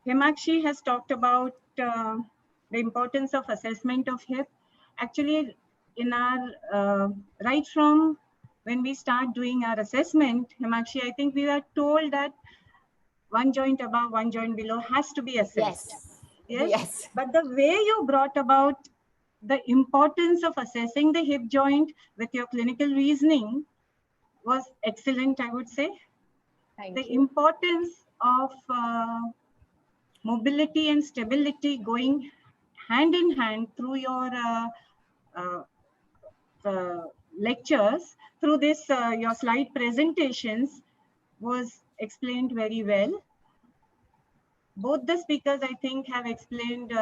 Himakshi has talked about the importance of assessment of hip. Actually, in our, right from when we start doing our assessment, Himakshi, I think we were told that one joint above, one joint below has to be assessed. Yes. Yes. But the way you brought about the importance of assessing the hip joint with your clinical reasoning was excellent, I would say. Thank The you. importance of mobility and stability going hand in hand through your uh, lectures, through this your slide presentations was explained very well. Both the speakers, I think, have explained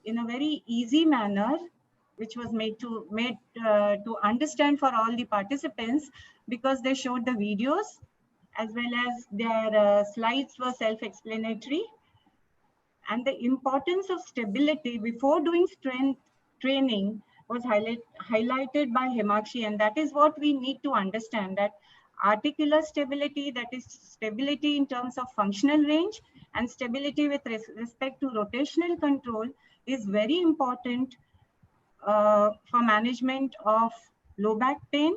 in a very easy manner, which was made to understand for all the participants, because they showed the videos as well as their slides were self-explanatory. And the importance of stability before doing strength training was highlighted by Himakshi, and that is what we need to understand, that articular stability, that is stability in terms of functional range, and stability with respect to rotational control is very important for management of low back pain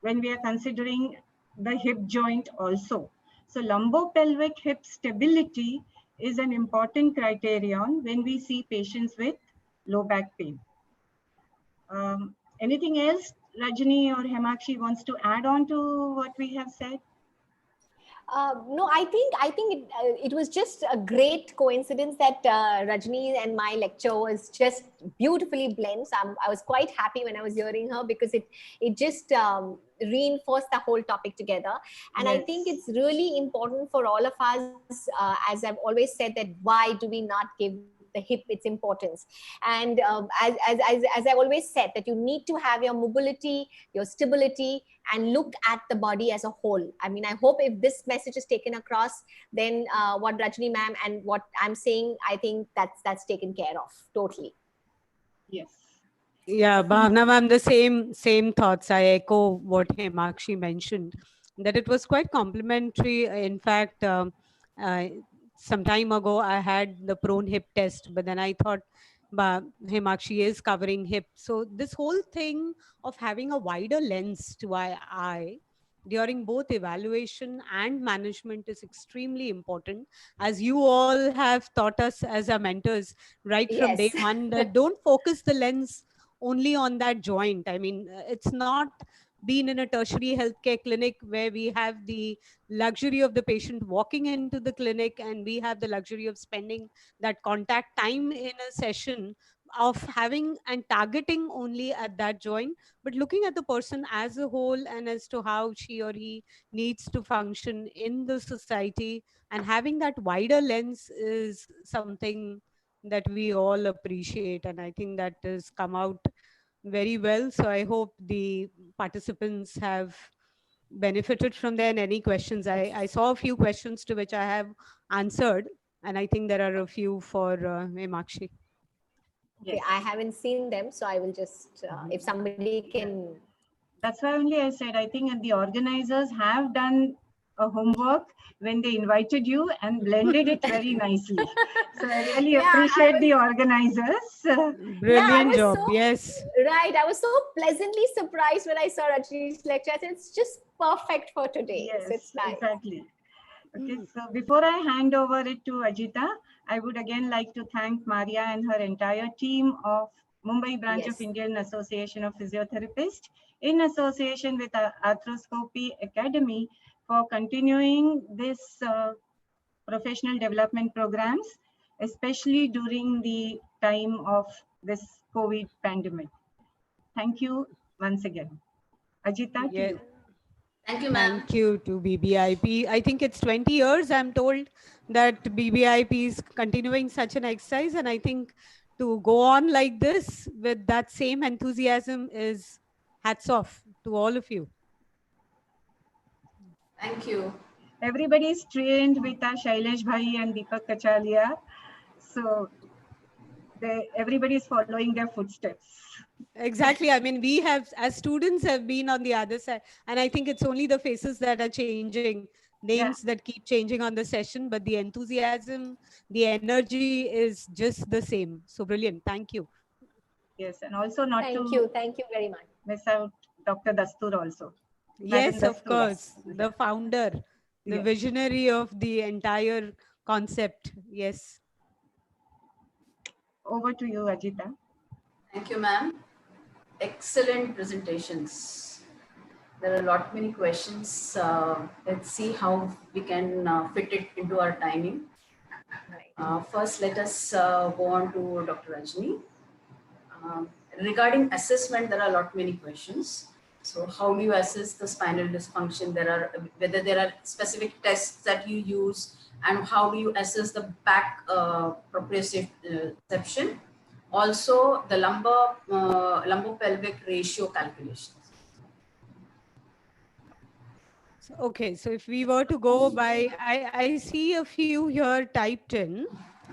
when we are considering the hip joint also. So lumbopelvic hip stability is an important criterion when we see patients with low back pain. Anything else Rajani or Himakshi wants to add on to what we have said? No, I think it was just a great coincidence that Rajni and my lecture was just beautifully blend. So I was quite happy when I was hearing her, because it just reinforced the whole topic together. And Yes. I think it's really important for all of us, as I've always said, that why do we not give the hip its importance? And as I always said, that you need to have your mobility, your stability, and look at the body as a whole. I mean, I hope if this message is taken across, then what Rajni ma'am and what I'm saying, I think that's taken care of totally. Yes. Yeah, Bhavna ma'am, the same thoughts. I echo what Himakshi mentioned, that it was quite complimentary. In fact, uh, some time ago, I had the prone hip test, but then I thought, Himakshi is covering hip. So this whole thing of having a wider lens to our eye during both evaluation and management is extremely important, as you all have taught us as our mentors right from day Yes. one, that don't focus the lens only on that joint. I mean, it's not been in a tertiary healthcare clinic where we have the luxury of the patient walking into the clinic, and we have the luxury of spending that contact time in a session of having and targeting only at that joint, but looking at the person as a whole and as to how she or he needs to function in the society. And having that wider lens is something that we all appreciate, and I think that has come out very well. So I hope the participants have benefited from there. And any questions, I saw a few questions to which I have answered, and I think there are a few for Himakshi. Okay, Yes. I haven't seen them, so I will just, if somebody can. That's why only I said, I think the organizers have done a homework when they invited you and blended it very nicely. So I really Yeah, appreciate the organizers. Brilliant was job. so- Yes. Right, I was so pleasantly surprised when I saw Rajni's lecture. I said, it's just perfect for today. Yes, So it's nice. exactly. Okay, so before I hand over it to Ajita, I would again like to thank Maria and her entire team of Mumbai branch of Yes. Indian Association of Physiotherapists in association with Arthroscopy Academy for continuing this professional development programs, especially during the time of this COVID pandemic. Thank you once again. Ajita, to Yeah. you. Thank you, ma'am. Thank you to BBIP. I think it's 20 years, I'm told, that BBIP is continuing such an exercise. And I think to go on like this with that same enthusiasm is hats off to all of you. Thank you. Everybody is trained with Shailesh Bhai and Deepak Kachalia. So everybody is following their footsteps. Exactly. I mean, we have, as students, have been on the other side. And I think it's only the faces that are changing, names that keep changing on the session, but the enthusiasm, the energy is just the same. So brilliant. Thank you. Yes, and also not Thank to you. Thank you very much. miss out Dr. Dastur also. Yes, Madam of Dastur. course. The founder, the Yes. visionary of the entire concept. Yes. Over to you, Ajita. Thank you, ma'am. Excellent presentations. There are a lot many questions. Let's see how we can fit it into our timing. First, let us go on to Dr. Rajni. Regarding assessment, there are a lot many questions. So how do you assess the spinal dysfunction? Whether there are specific tests that you use, and how do you assess the back proprioception? Also, the lumbo-pelvic ratio calculations. Okay, so if we were to go by, I see a few here typed in,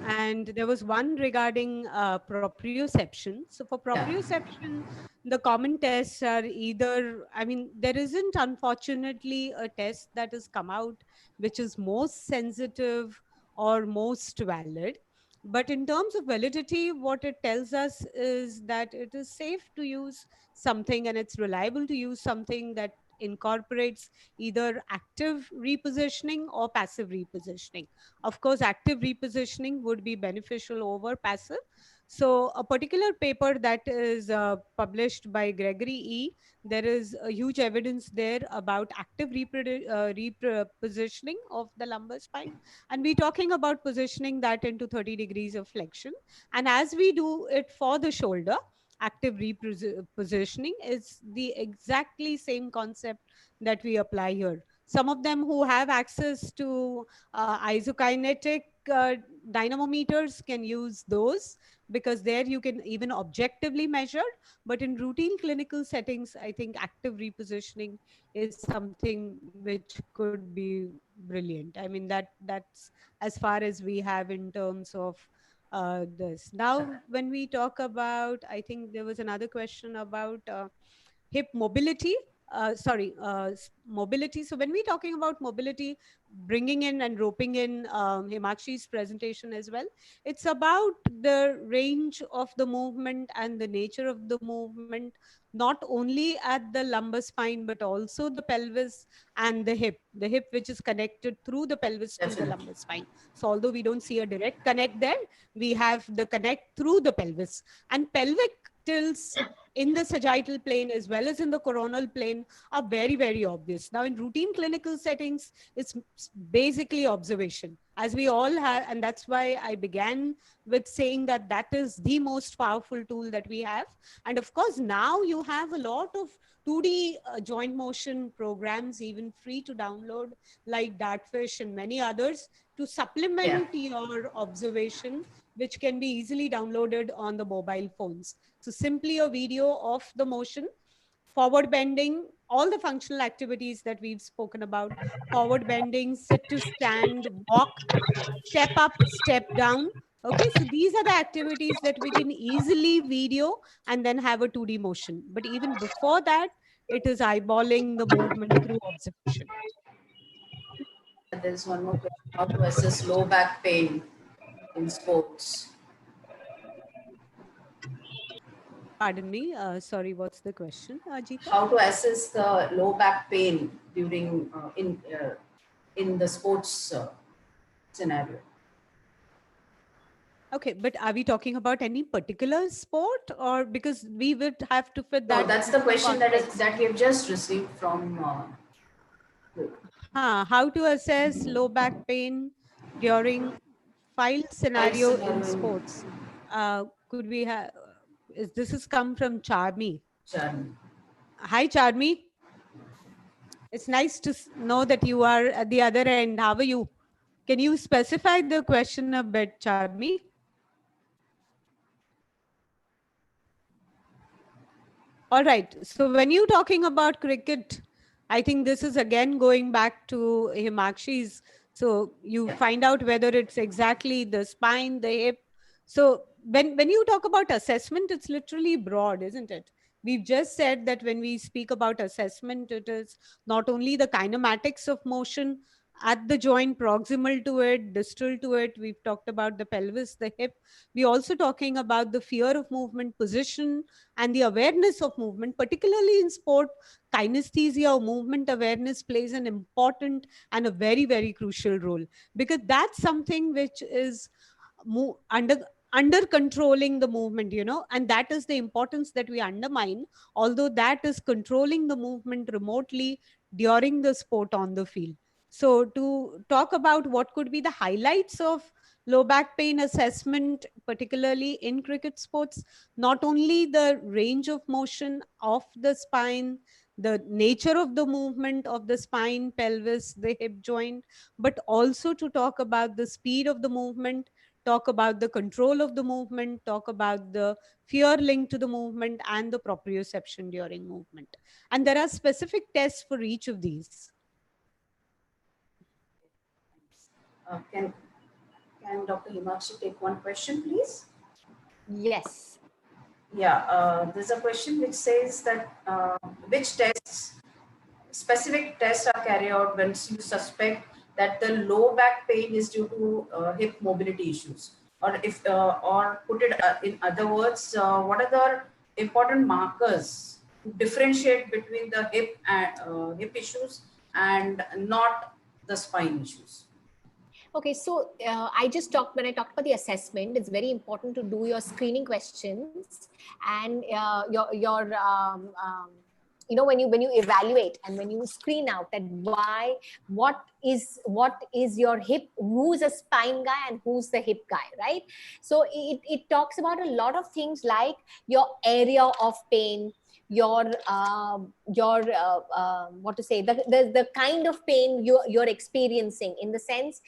and there was one regarding proprioception. So for proprioception, the common tests are either, I mean, there isn't unfortunately a test that has come out which is most sensitive or most valid. But in terms of validity, what it tells us is that it is safe to use something and it's reliable to use something that incorporates either active repositioning or passive repositioning. Of course, active repositioning would be beneficial over passive. So a particular paper that is published by Gregory E, there is a huge evidence there about active repositioning of the lumbar spine. And we're talking about positioning that into 30 degrees of flexion. And as we do it for the shoulder, active repositioning is the exactly same concept that we apply here. Some of them who have access to isokinetic dynamometers can use those, because there you can even objectively measure. But in routine clinical settings, I think active repositioning is something which could be brilliant. I mean, that's as far as we have in terms of this. Now, when we talk about, I think there was another question about hip mobility. Mobility. So when we're talking about mobility, bringing in and roping in Himakshi's presentation as well, it's about the range of the movement and the nature of the movement, not only at the lumbar spine, but also the pelvis and the hip which is connected through the pelvis to the lumbar spine. So although we don't see a direct connect there, we have the connect through the pelvis. And pelvic tilts in the sagittal plane as well as in the coronal plane are very, very obvious. Now, in routine clinical settings, it's basically observation, as we all have. And that's why I began with saying that that is the most powerful tool that we have. And of course, now you have a lot of 2D joint motion programs, even free to download, like Dartfish and many others, to supplement your observation, which can be easily downloaded on the mobile phones. So simply a video of the motion, forward bending, all the functional activities that we've spoken about, forward bending, sit to stand, walk, step up, step down. Okay, so these are the activities that we can easily video and then have a 2D motion. But even before that, it is eyeballing the movement through observation. There's one more question: how to assess low back pain in sports? Pardon me. Sorry, what's the question, Ajita? How to assess the low back pain during in the sports scenario? Okay, but are we talking about any particular sport, or because we would have to fit that? No, that's the question that we have just received from. How to assess low back pain during file scenario in sports? Could we have? This has come from Charmi. Charmi. Hi, Charmi. It's nice to know that you are at the other end. How are you? Can you specify the question a bit, Charmi? All right. So when you're talking about cricket, I think this is again going back to Himakshi's. So you find out whether it's exactly the spine, the hip. So when you talk about assessment, it's literally broad, isn't it? We've just said that when we speak about assessment, it is not only the kinematics of motion, at the joint proximal to it, distal to it. We've talked about the pelvis, the hip. We're also talking about the fear of movement, position, and the awareness of movement. Particularly in sport, kinesthesia or movement awareness plays an important and a very, very crucial role, because that's something which is under controlling the movement, and that is the importance that we undermine, although that is controlling the movement remotely during the sport on the field. So to talk about what could be the highlights of low back pain assessment, particularly in cricket sports, not only the range of motion of the spine, the nature of the movement of the spine, pelvis, the hip joint, but also to talk about the speed of the movement, talk about the control of the movement, talk about the fear linked to the movement, and the proprioception during movement. And there are specific tests for each of these. Can Dr. Himakshi take one question, please? Yes. Yeah, there's a question which says that which specific tests are carried out when you suspect that the low back pain is due to hip mobility issues, or or put it in other words, what are the important markers to differentiate between the hip issues and not the spine issues? Okay, so when I talked about the assessment, it's very important to do your screening questions and when you evaluate and when you screen out that what is your hip, who's a spine guy and who's the hip guy, right? So it talks about a lot of things like your area of pain, your what to say, the kind of pain you're experiencing, in the sense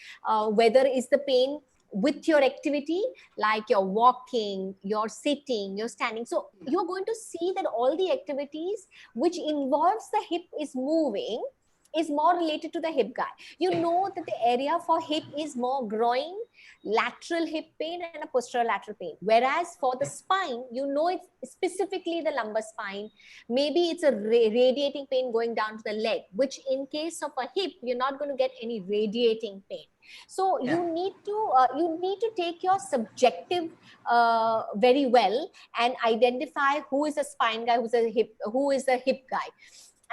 whether is the pain with your activity, like you're walking, you're sitting, you're standing. So you're going to see that all the activities which involves the hip is moving is more related to the hip guy. You know that the area for hip is more groin, lateral hip pain and a posterolateral pain. Whereas for the spine, you know it's specifically the lumbar spine. Maybe it's a radiating pain going down to the leg, which in case of a hip, you're not going to get any radiating pain. So you need to take your subjective very well and identify who is a spine guy, who is a hip guy.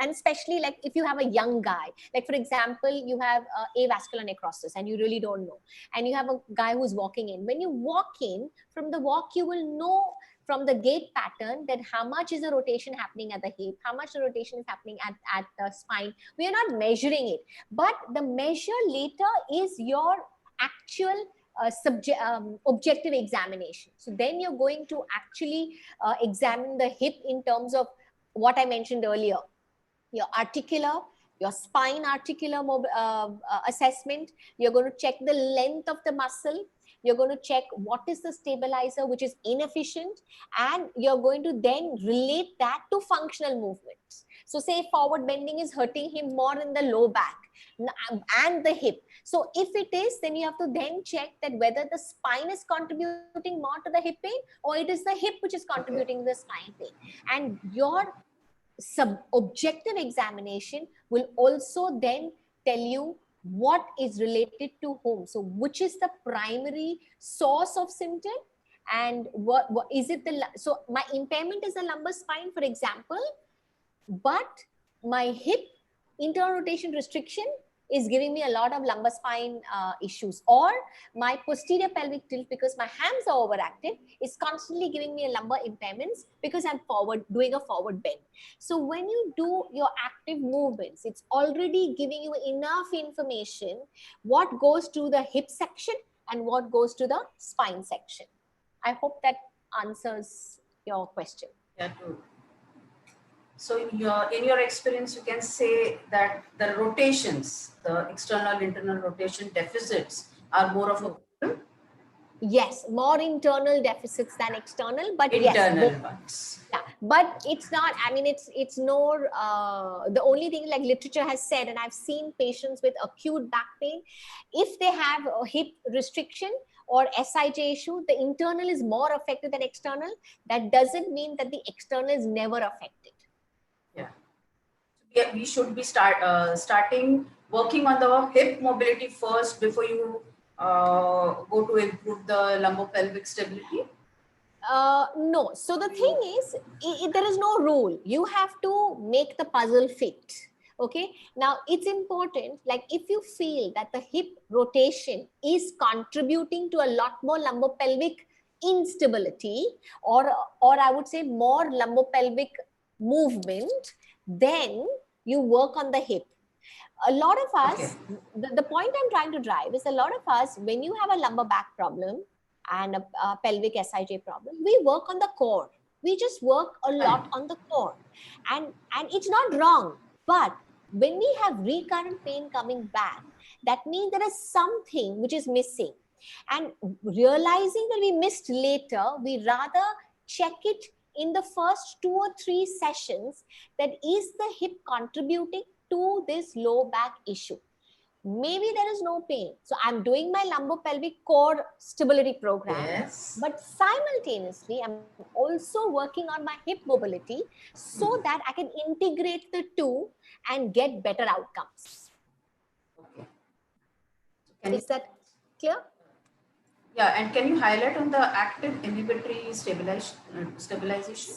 And especially like if you have a young guy, like for example, you have avascular necrosis and you really don't know, and you have a guy who's walking in. When you walk in, from the walk, you will know from the gait pattern that how much is the rotation happening at the hip, how much the rotation is happening at the spine. We are not measuring it, but the measure later is your actual objective examination. So then you're going to actually examine the hip in terms of what I mentioned earlier, your articular, your spine articular assessment. You're going to check the length of the muscle. You're going to check what is the stabilizer which is inefficient, and you're going to then relate that to functional movements. So say forward bending is hurting him more in the low back and the hip. So if it is, then you have to then check that whether the spine is contributing more to the hip pain or it is the hip which is contributing to the spine pain. And your objective examination will also then tell you what is related to whom. So which is the primary source of symptom, and what is it so my impairment is the lumbar spine, for example, but my hip internal rotation restriction is giving me a lot of lumbar spine issues, or my posterior pelvic tilt because my hams are overactive is constantly giving me a lumbar impairments because I'm doing a forward bend. So when you do your active movements, it's already giving you enough information what goes to the hip section and what goes to the spine section. I hope that answers your question. Yeah, true. So in your experience, you can say that the rotations, the external, internal rotation deficits are more of a problem? Yes, more internal deficits than external, but internal yes, ones. Yeah, but it's not, I mean, it's more, the only thing like literature has said, and I've seen patients with acute back pain, if they have a hip restriction or SIJ issue, the internal is more affected than external. That doesn't mean that the external is never affected. Yeah. we should be starting working on the hip mobility first before you go to improve the lumbopelvic stability? No. So the thing is, there is no rule. You have to make the puzzle fit. Okay. Now it's important, like if you feel that the hip rotation is contributing to a lot more lumbopelvic instability, or I would say more lumbopelvic movement, then you work on the hip. A lot of us, the point I'm trying to drive is, a lot of us, when you have a lumbar back problem and a pelvic SIJ problem, we work on the core. We just work a lot on the core, and it's not wrong. But when we have recurrent pain coming back, that means there is something which is missing. And realizing that we missed later, we rather check it in the first 2 or 3 sessions, that is the hip contributing to this low back issue. Maybe there is no pain, so I'm doing my lumbopelvic core stability program, but simultaneously I'm also working on my hip mobility so that I can integrate the two and get better outcomes. Is that clear? Yeah, and can you highlight on the active inhibitory stabilization?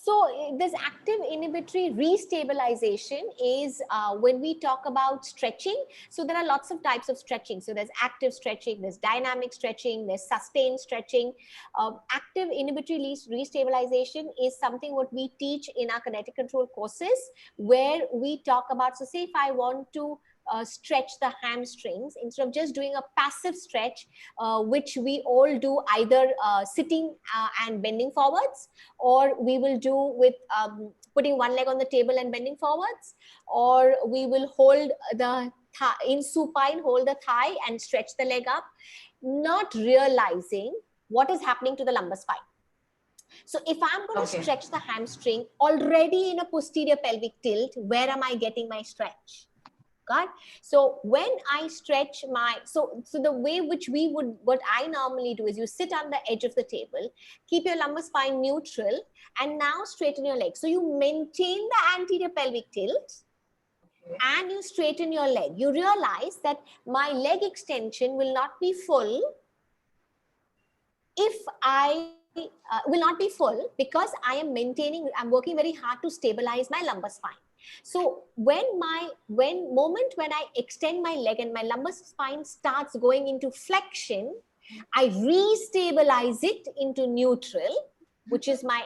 So this active inhibitory restabilization is when we talk about stretching. So there are lots of types of stretching. So there's active stretching, there's dynamic stretching, there's sustained stretching. Active inhibitory restabilization is something what we teach in our kinetic control courses, where we talk about, so say if I want to stretch the hamstrings, instead of just doing a passive stretch, which we all do either sitting and bending forwards, or we will do with putting one leg on the table and bending forwards, or we will hold the in supine, hold the thigh and stretch the leg up, not realizing what is happening to the lumbar spine. So if I'm going to stretch the hamstring already in a posterior pelvic tilt, where am I getting my stretch? God. So when I stretch my, so the way which we would, what I normally do is, you sit on the edge of the table, keep your lumbar spine neutral, and now straighten your leg. So you maintain the anterior pelvic tilt and you straighten your leg. You realize that my leg extension will not be full if I will not be full, because I am maintaining, I'm working very hard to stabilize my lumbar spine. So when I extend my leg and my lumbar spine starts going into flexion, I restabilize it into neutral, which is my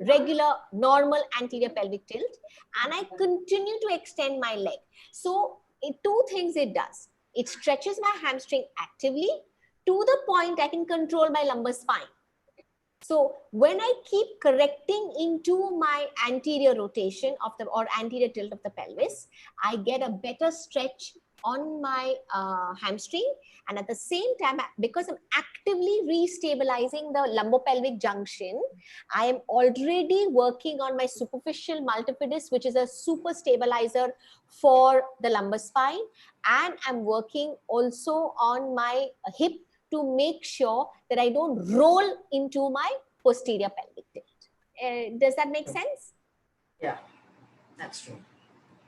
regular normal anterior pelvic tilt, and I continue to extend my leg. So two things it does. It stretches my hamstring actively to the point I can control my lumbar spine. So when I keep correcting into my anterior rotation of the, or anterior tilt of the pelvis, I get a better stretch on my hamstring. And at the same time, because I'm actively restabilizing the lumbopelvic junction, I am already working on my superficial multifidus, which is a super stabilizer for the lumbar spine. And I'm working also on my hip to make sure that I don't roll into my posterior pelvic tilt. Does that make sense? Yeah, that's true.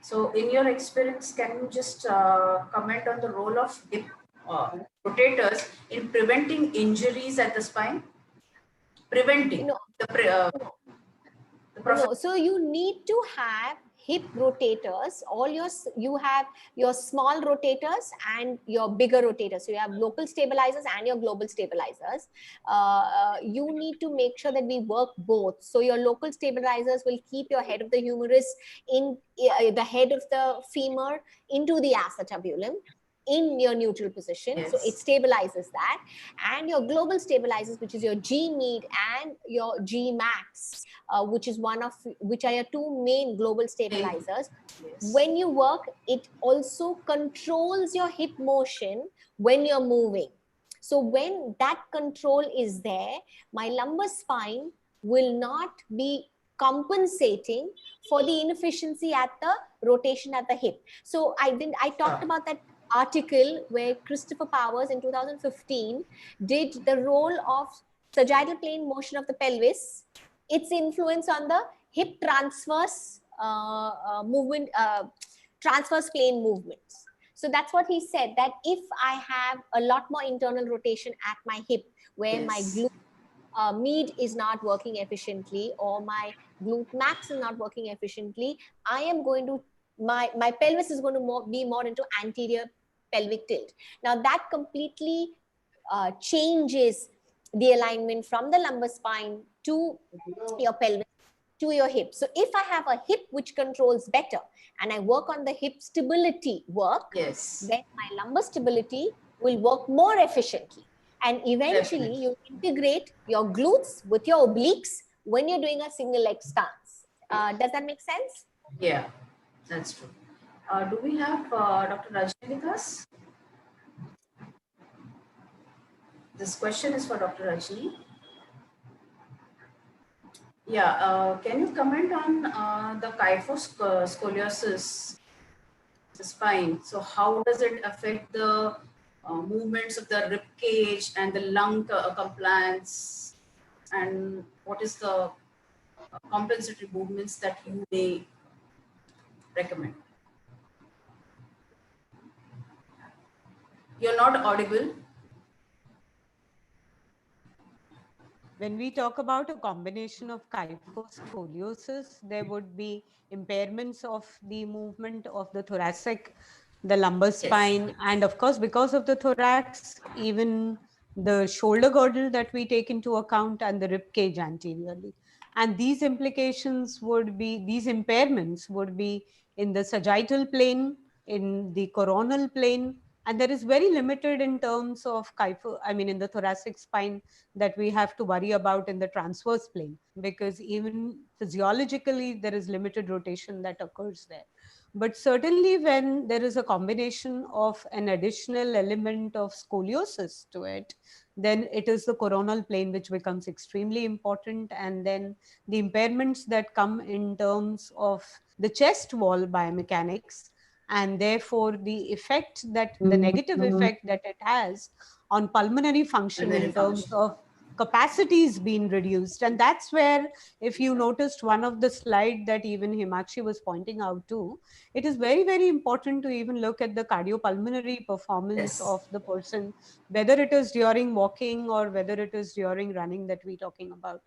So in your experience, can you just comment on the role of hip rotators in preventing injuries at the spine? Preventing. No. No. So you need to have hip rotators. You have your small rotators and your bigger rotators. So you have local stabilizers and your global stabilizers. You need to make sure that we work both. So your local stabilizers will keep your head of the humerus in the head of the femur into the acetabulum in your neutral position. Yes. So it stabilizes that. And your global stabilizers, which is your G mid and your G max, which are your two main global stabilizers. Yes. When you work, it also controls your hip motion when you're moving. So when that control is there, my lumbar spine will not be compensating for the inefficiency at the rotation at the hip. So I talked about that article where Christopher Powers in 2015 did the role of sagittal plane motion of the pelvis, its influence on the hip transverse movement, transverse plane movements. So that's what he said, that if I have a lot more internal rotation at my hip, where my Yes. glute med is not working efficiently, or my glute max is not working efficiently, I am going to, my pelvis is going to be more into anterior pelvic tilt. Now that completely changes the alignment from the lumbar spine to your pelvis, to your hip. So if I have a hip which controls better, and I work on the hip stability work, Yes. then my lumbar stability will work more efficiently. And eventually Definitely. you integrate your glutes with your obliques when you're doing a single leg stance. Does that make sense? Yeah, that's true. Do we have Dr. Rajni with us? This question is for Dr. Rajni. Yeah, can you comment on the kyphoscoliosis, the spine? So how does it affect the movements of the rib cage and the lung compliance? And what is the compensatory movements that you may recommend? You're not audible. When we talk about a combination of kyphoscoliosis, there would be impairments of the movement of the thoracic, the lumbar spine, and of course, because of the thorax, even the shoulder girdle that we take into account, and the rib cage anteriorly. And these implications would be, these impairments would be in the sagittal plane, in the coronal plane, and there is very limited in terms of in the thoracic spine, that we have to worry about in the transverse plane, because even physiologically there is limited rotation that occurs there. But certainly when there is a combination of an additional element of scoliosis to it, then it is the coronal plane which becomes extremely important, and then the impairments that come in terms of the chest wall biomechanics, and therefore the effect that the negative effect that it has on pulmonary function in terms of capacities being reduced. And that's where, if you noticed one of the slide that even Himakshi was pointing out to, it is very, very important to even look at the cardiopulmonary performance of the person, whether it is during walking or whether it is during running that we're talking about.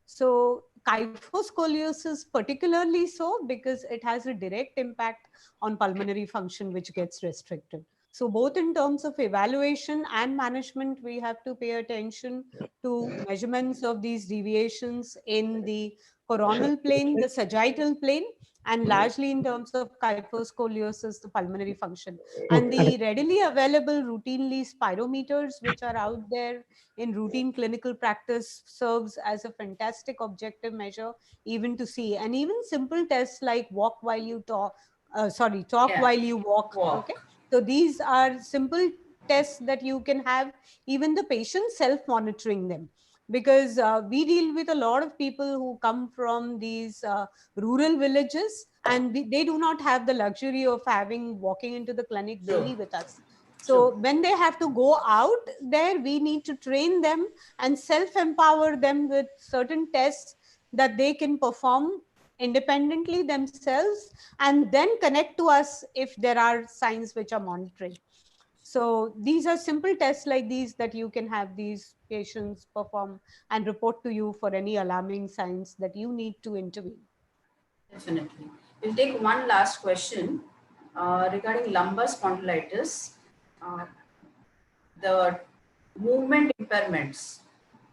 So kyphoscoliosis particularly so, because it has a direct impact on pulmonary function which gets restricted. So both in terms of evaluation and management, we have to pay attention to measurements of these deviations in the coronal plane, the sagittal plane, and largely in terms of kyphoscoliosis, the pulmonary function. And the readily available routinely spirometers which are out there in routine clinical practice serves as a fantastic objective measure even to see. And even simple tests like walk while you talk, talk while you walk. Okay, so these are simple tests that you can have, even the patient self-monitoring them, because we deal with a lot of people who come from these rural villages, and they do not have the luxury of having walking into the clinic daily with us. So when they have to go out there, we need to train them and self-empower them with certain tests that they can perform independently themselves, and then connect to us if there are signs which are monitoring. So these are simple tests like these that you can have these patients perform and report to you for any alarming signs that you need to intervene. Definitely. We'll take one last question regarding lumbar spondylitis. The movement impairments.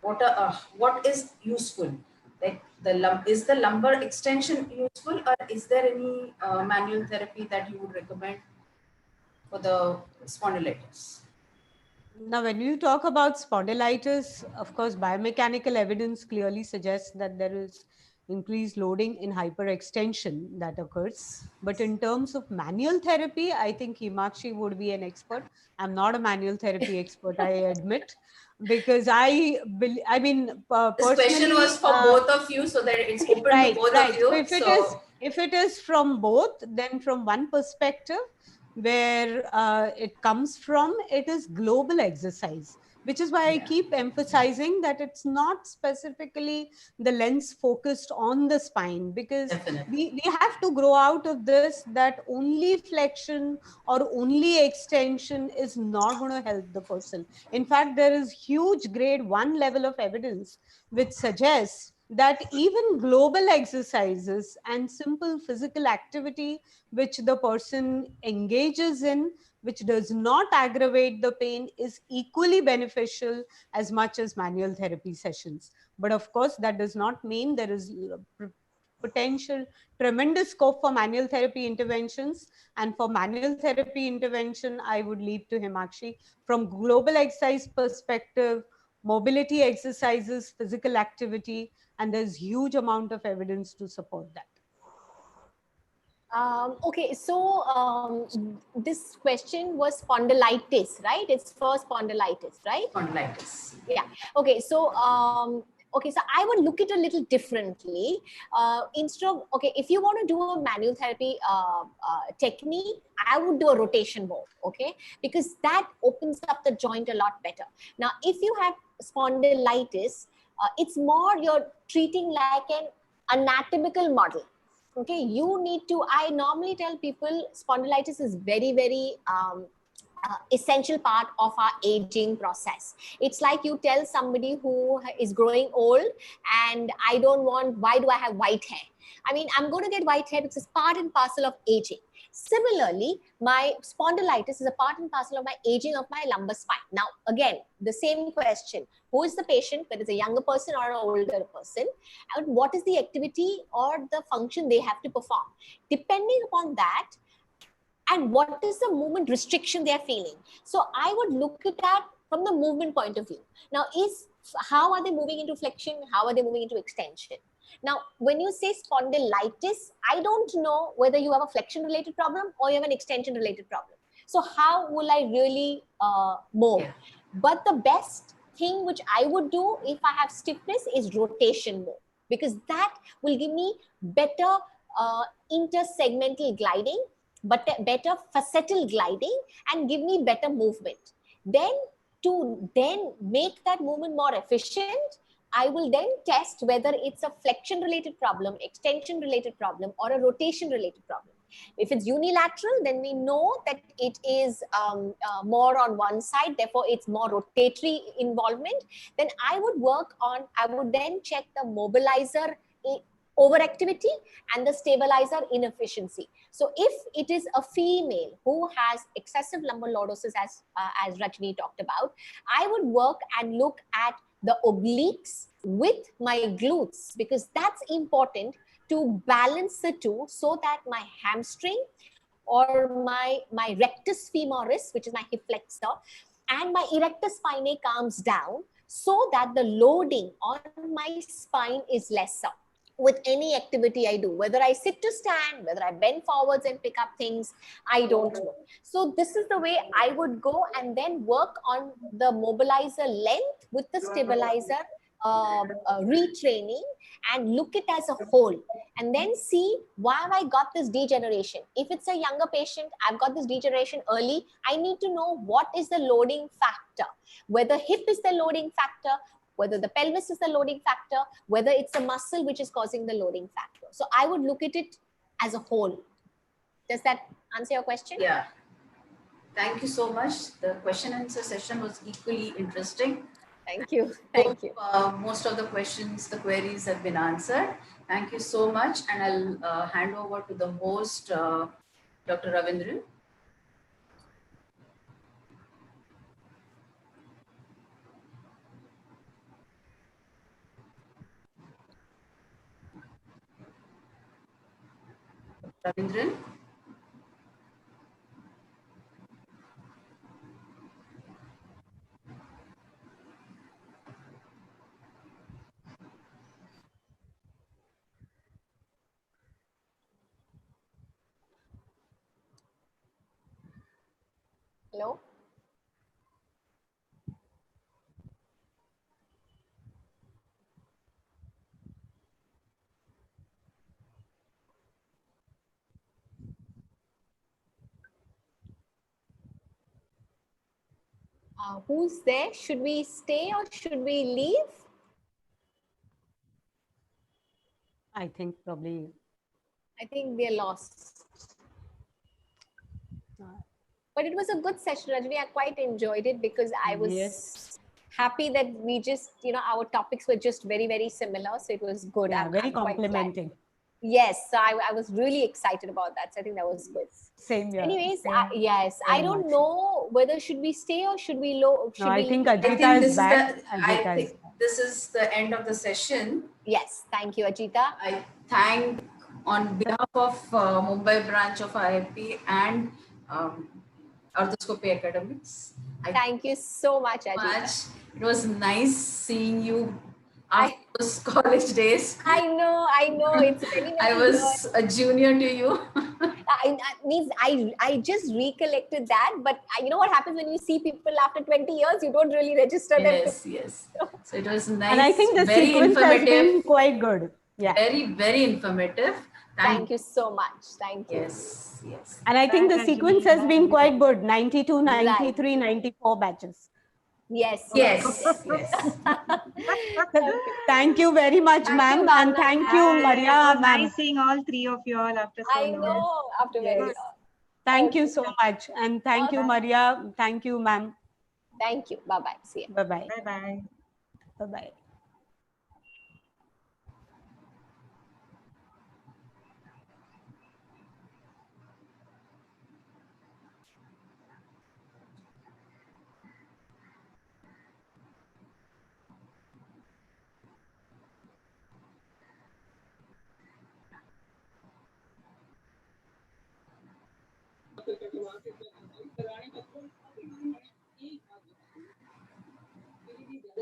What is useful? Like is the lumbar extension useful, or is there any manual therapy that you would recommend for the spondylitis? Now, when you talk about spondylitis, of course, biomechanical evidence clearly suggests that there is increased loading in hyperextension that occurs. But in terms of manual therapy, I think Himakshi would be an expert. I'm not a manual therapy expert, I admit, because personally, this question was for both of you, so that it's open to both of you. So if it is from both, then from one perspective, where it comes from, it is global exercise. which is why I keep emphasizing that it's not specifically the lens focused on the spine, because we have to grow out of this that only flexion or only extension is not going to help the person. In fact, there is huge grade 1 level of evidence which suggests that even global exercises and simple physical activity which the person engages in, which does not aggravate the pain, is equally beneficial as much as manual therapy sessions. But of course, that does not mean there is potential tremendous scope for manual therapy interventions. And for manual therapy intervention, I would leave to Himakshi from global exercise perspective, mobility exercises, physical activity, and there's huge amount of evidence to support that. Okay, so this question was spondylitis, right? It's for spondylitis, right? Spondylitis. Yeah. Okay, so okay, so I would look at it a little differently. Instead of, okay, if you want to do a manual therapy technique, I would do a rotation more, okay? Because that opens up the joint a lot better. Now, if you have spondylitis, it's more you're treating like an anatomical model. Okay, you need to, I normally tell people spondylitis is very, very essential part of our aging process. It's like you tell somebody who is growing old and I don't want, why do I have white hair? I mean, I'm going to get white hair because it's part and parcel of aging. Similarly, my spondylitis is a part and parcel of my aging of my lumbar spine. Now, again, the same question. Who is the patient, whether it's a younger person or an older person, and what is the activity or the function they have to perform? Depending upon that, and what is the movement restriction they are feeling. So I would look at that from the movement point of view. Now, how are they moving into flexion? How are they moving into extension? Now, when you say spondylitis, I don't know whether you have a flexion related problem or you have an extension related problem. So how will I really move? Yeah. But the best thing which I would do if I have stiffness is rotation more, because that will give me better intersegmental gliding, but better facetal gliding, and give me better movement. Then to then make that movement more efficient, I will then test whether it's a flexion related problem, extension related problem, or a rotation related problem. If it's unilateral, then we know that it is more on one side, therefore it's more rotatory involvement. Then I would then check the mobilizer overactivity and the stabilizer inefficiency. So if it is a female who has excessive lumbar lordosis, as Rajni talked about, I would work and look at the obliques with my glutes, because that's important to balance the two, so that my hamstring or my rectus femoris, which is my hip flexor, and my erectus spinae comes down, so that the loading on my spine is lesser with any activity I do, whether I sit to stand, whether I bend forwards and pick up things, I don't know. So this is the way I would go, and then work on the mobilizer length with the stabilizer retraining, and look it as a whole, and then see why have I got this degeneration. If it's a younger patient, I've got this degeneration early, I need to know what is the loading factor, whether hip is the loading factor, whether the pelvis is the loading factor, whether it's a muscle which is causing the loading factor. So I would look at it as a whole. Does that answer your question? Yeah. Thank you so much. The question and answer session was equally interesting. Thank you. Thank you. Most of the questions, the queries have been answered. Thank you so much. And I'll hand over to the host, Dr. Ravindran. Ravindran. Hello? Who's there? Should we stay or should we leave? I think probably. I think they're lost. But it was a good session, Rajni. I quite enjoyed it because I was happy that we just, our topics were just very, very similar. So it was good. Yeah, I'm very quite glad. complimenting. Yes, so I was really excited about that. So I think that was good. Same here. Anyways, Same yes, very I don't much. know whether should we stay or should we No, I think I Ajita think is back. I Ajita is think this is the end of the session. Yes, thank you, Ajita. I thank on behalf of Mumbai branch of IIP and Arthroscopy Academics. Thank you so much, Ajita. It was nice seeing you after those college days. I know. It's very, very I was a junior to you. I just recollected that, but you know what happens when you see people after 20 years, you don't really register them. Yes. So it was nice. And I think the very sequence has informative. been quite good. Yeah. Very, very informative. Thank you so much. Thank you. Yes. And I think the sequence has been quite good. 92, 93, Right. 94 batches. Yes. Thank you very much, ma'am. And thank you, Maria, ma'am. Nice seeing all three of you all after so I long. know, after very long. Thank you so much. And thank you, Maria. Thank you, ma'am. Thank you. Bye-bye. See you. Bye-bye. Bye-bye. Bye-bye.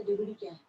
जरूरी क्या है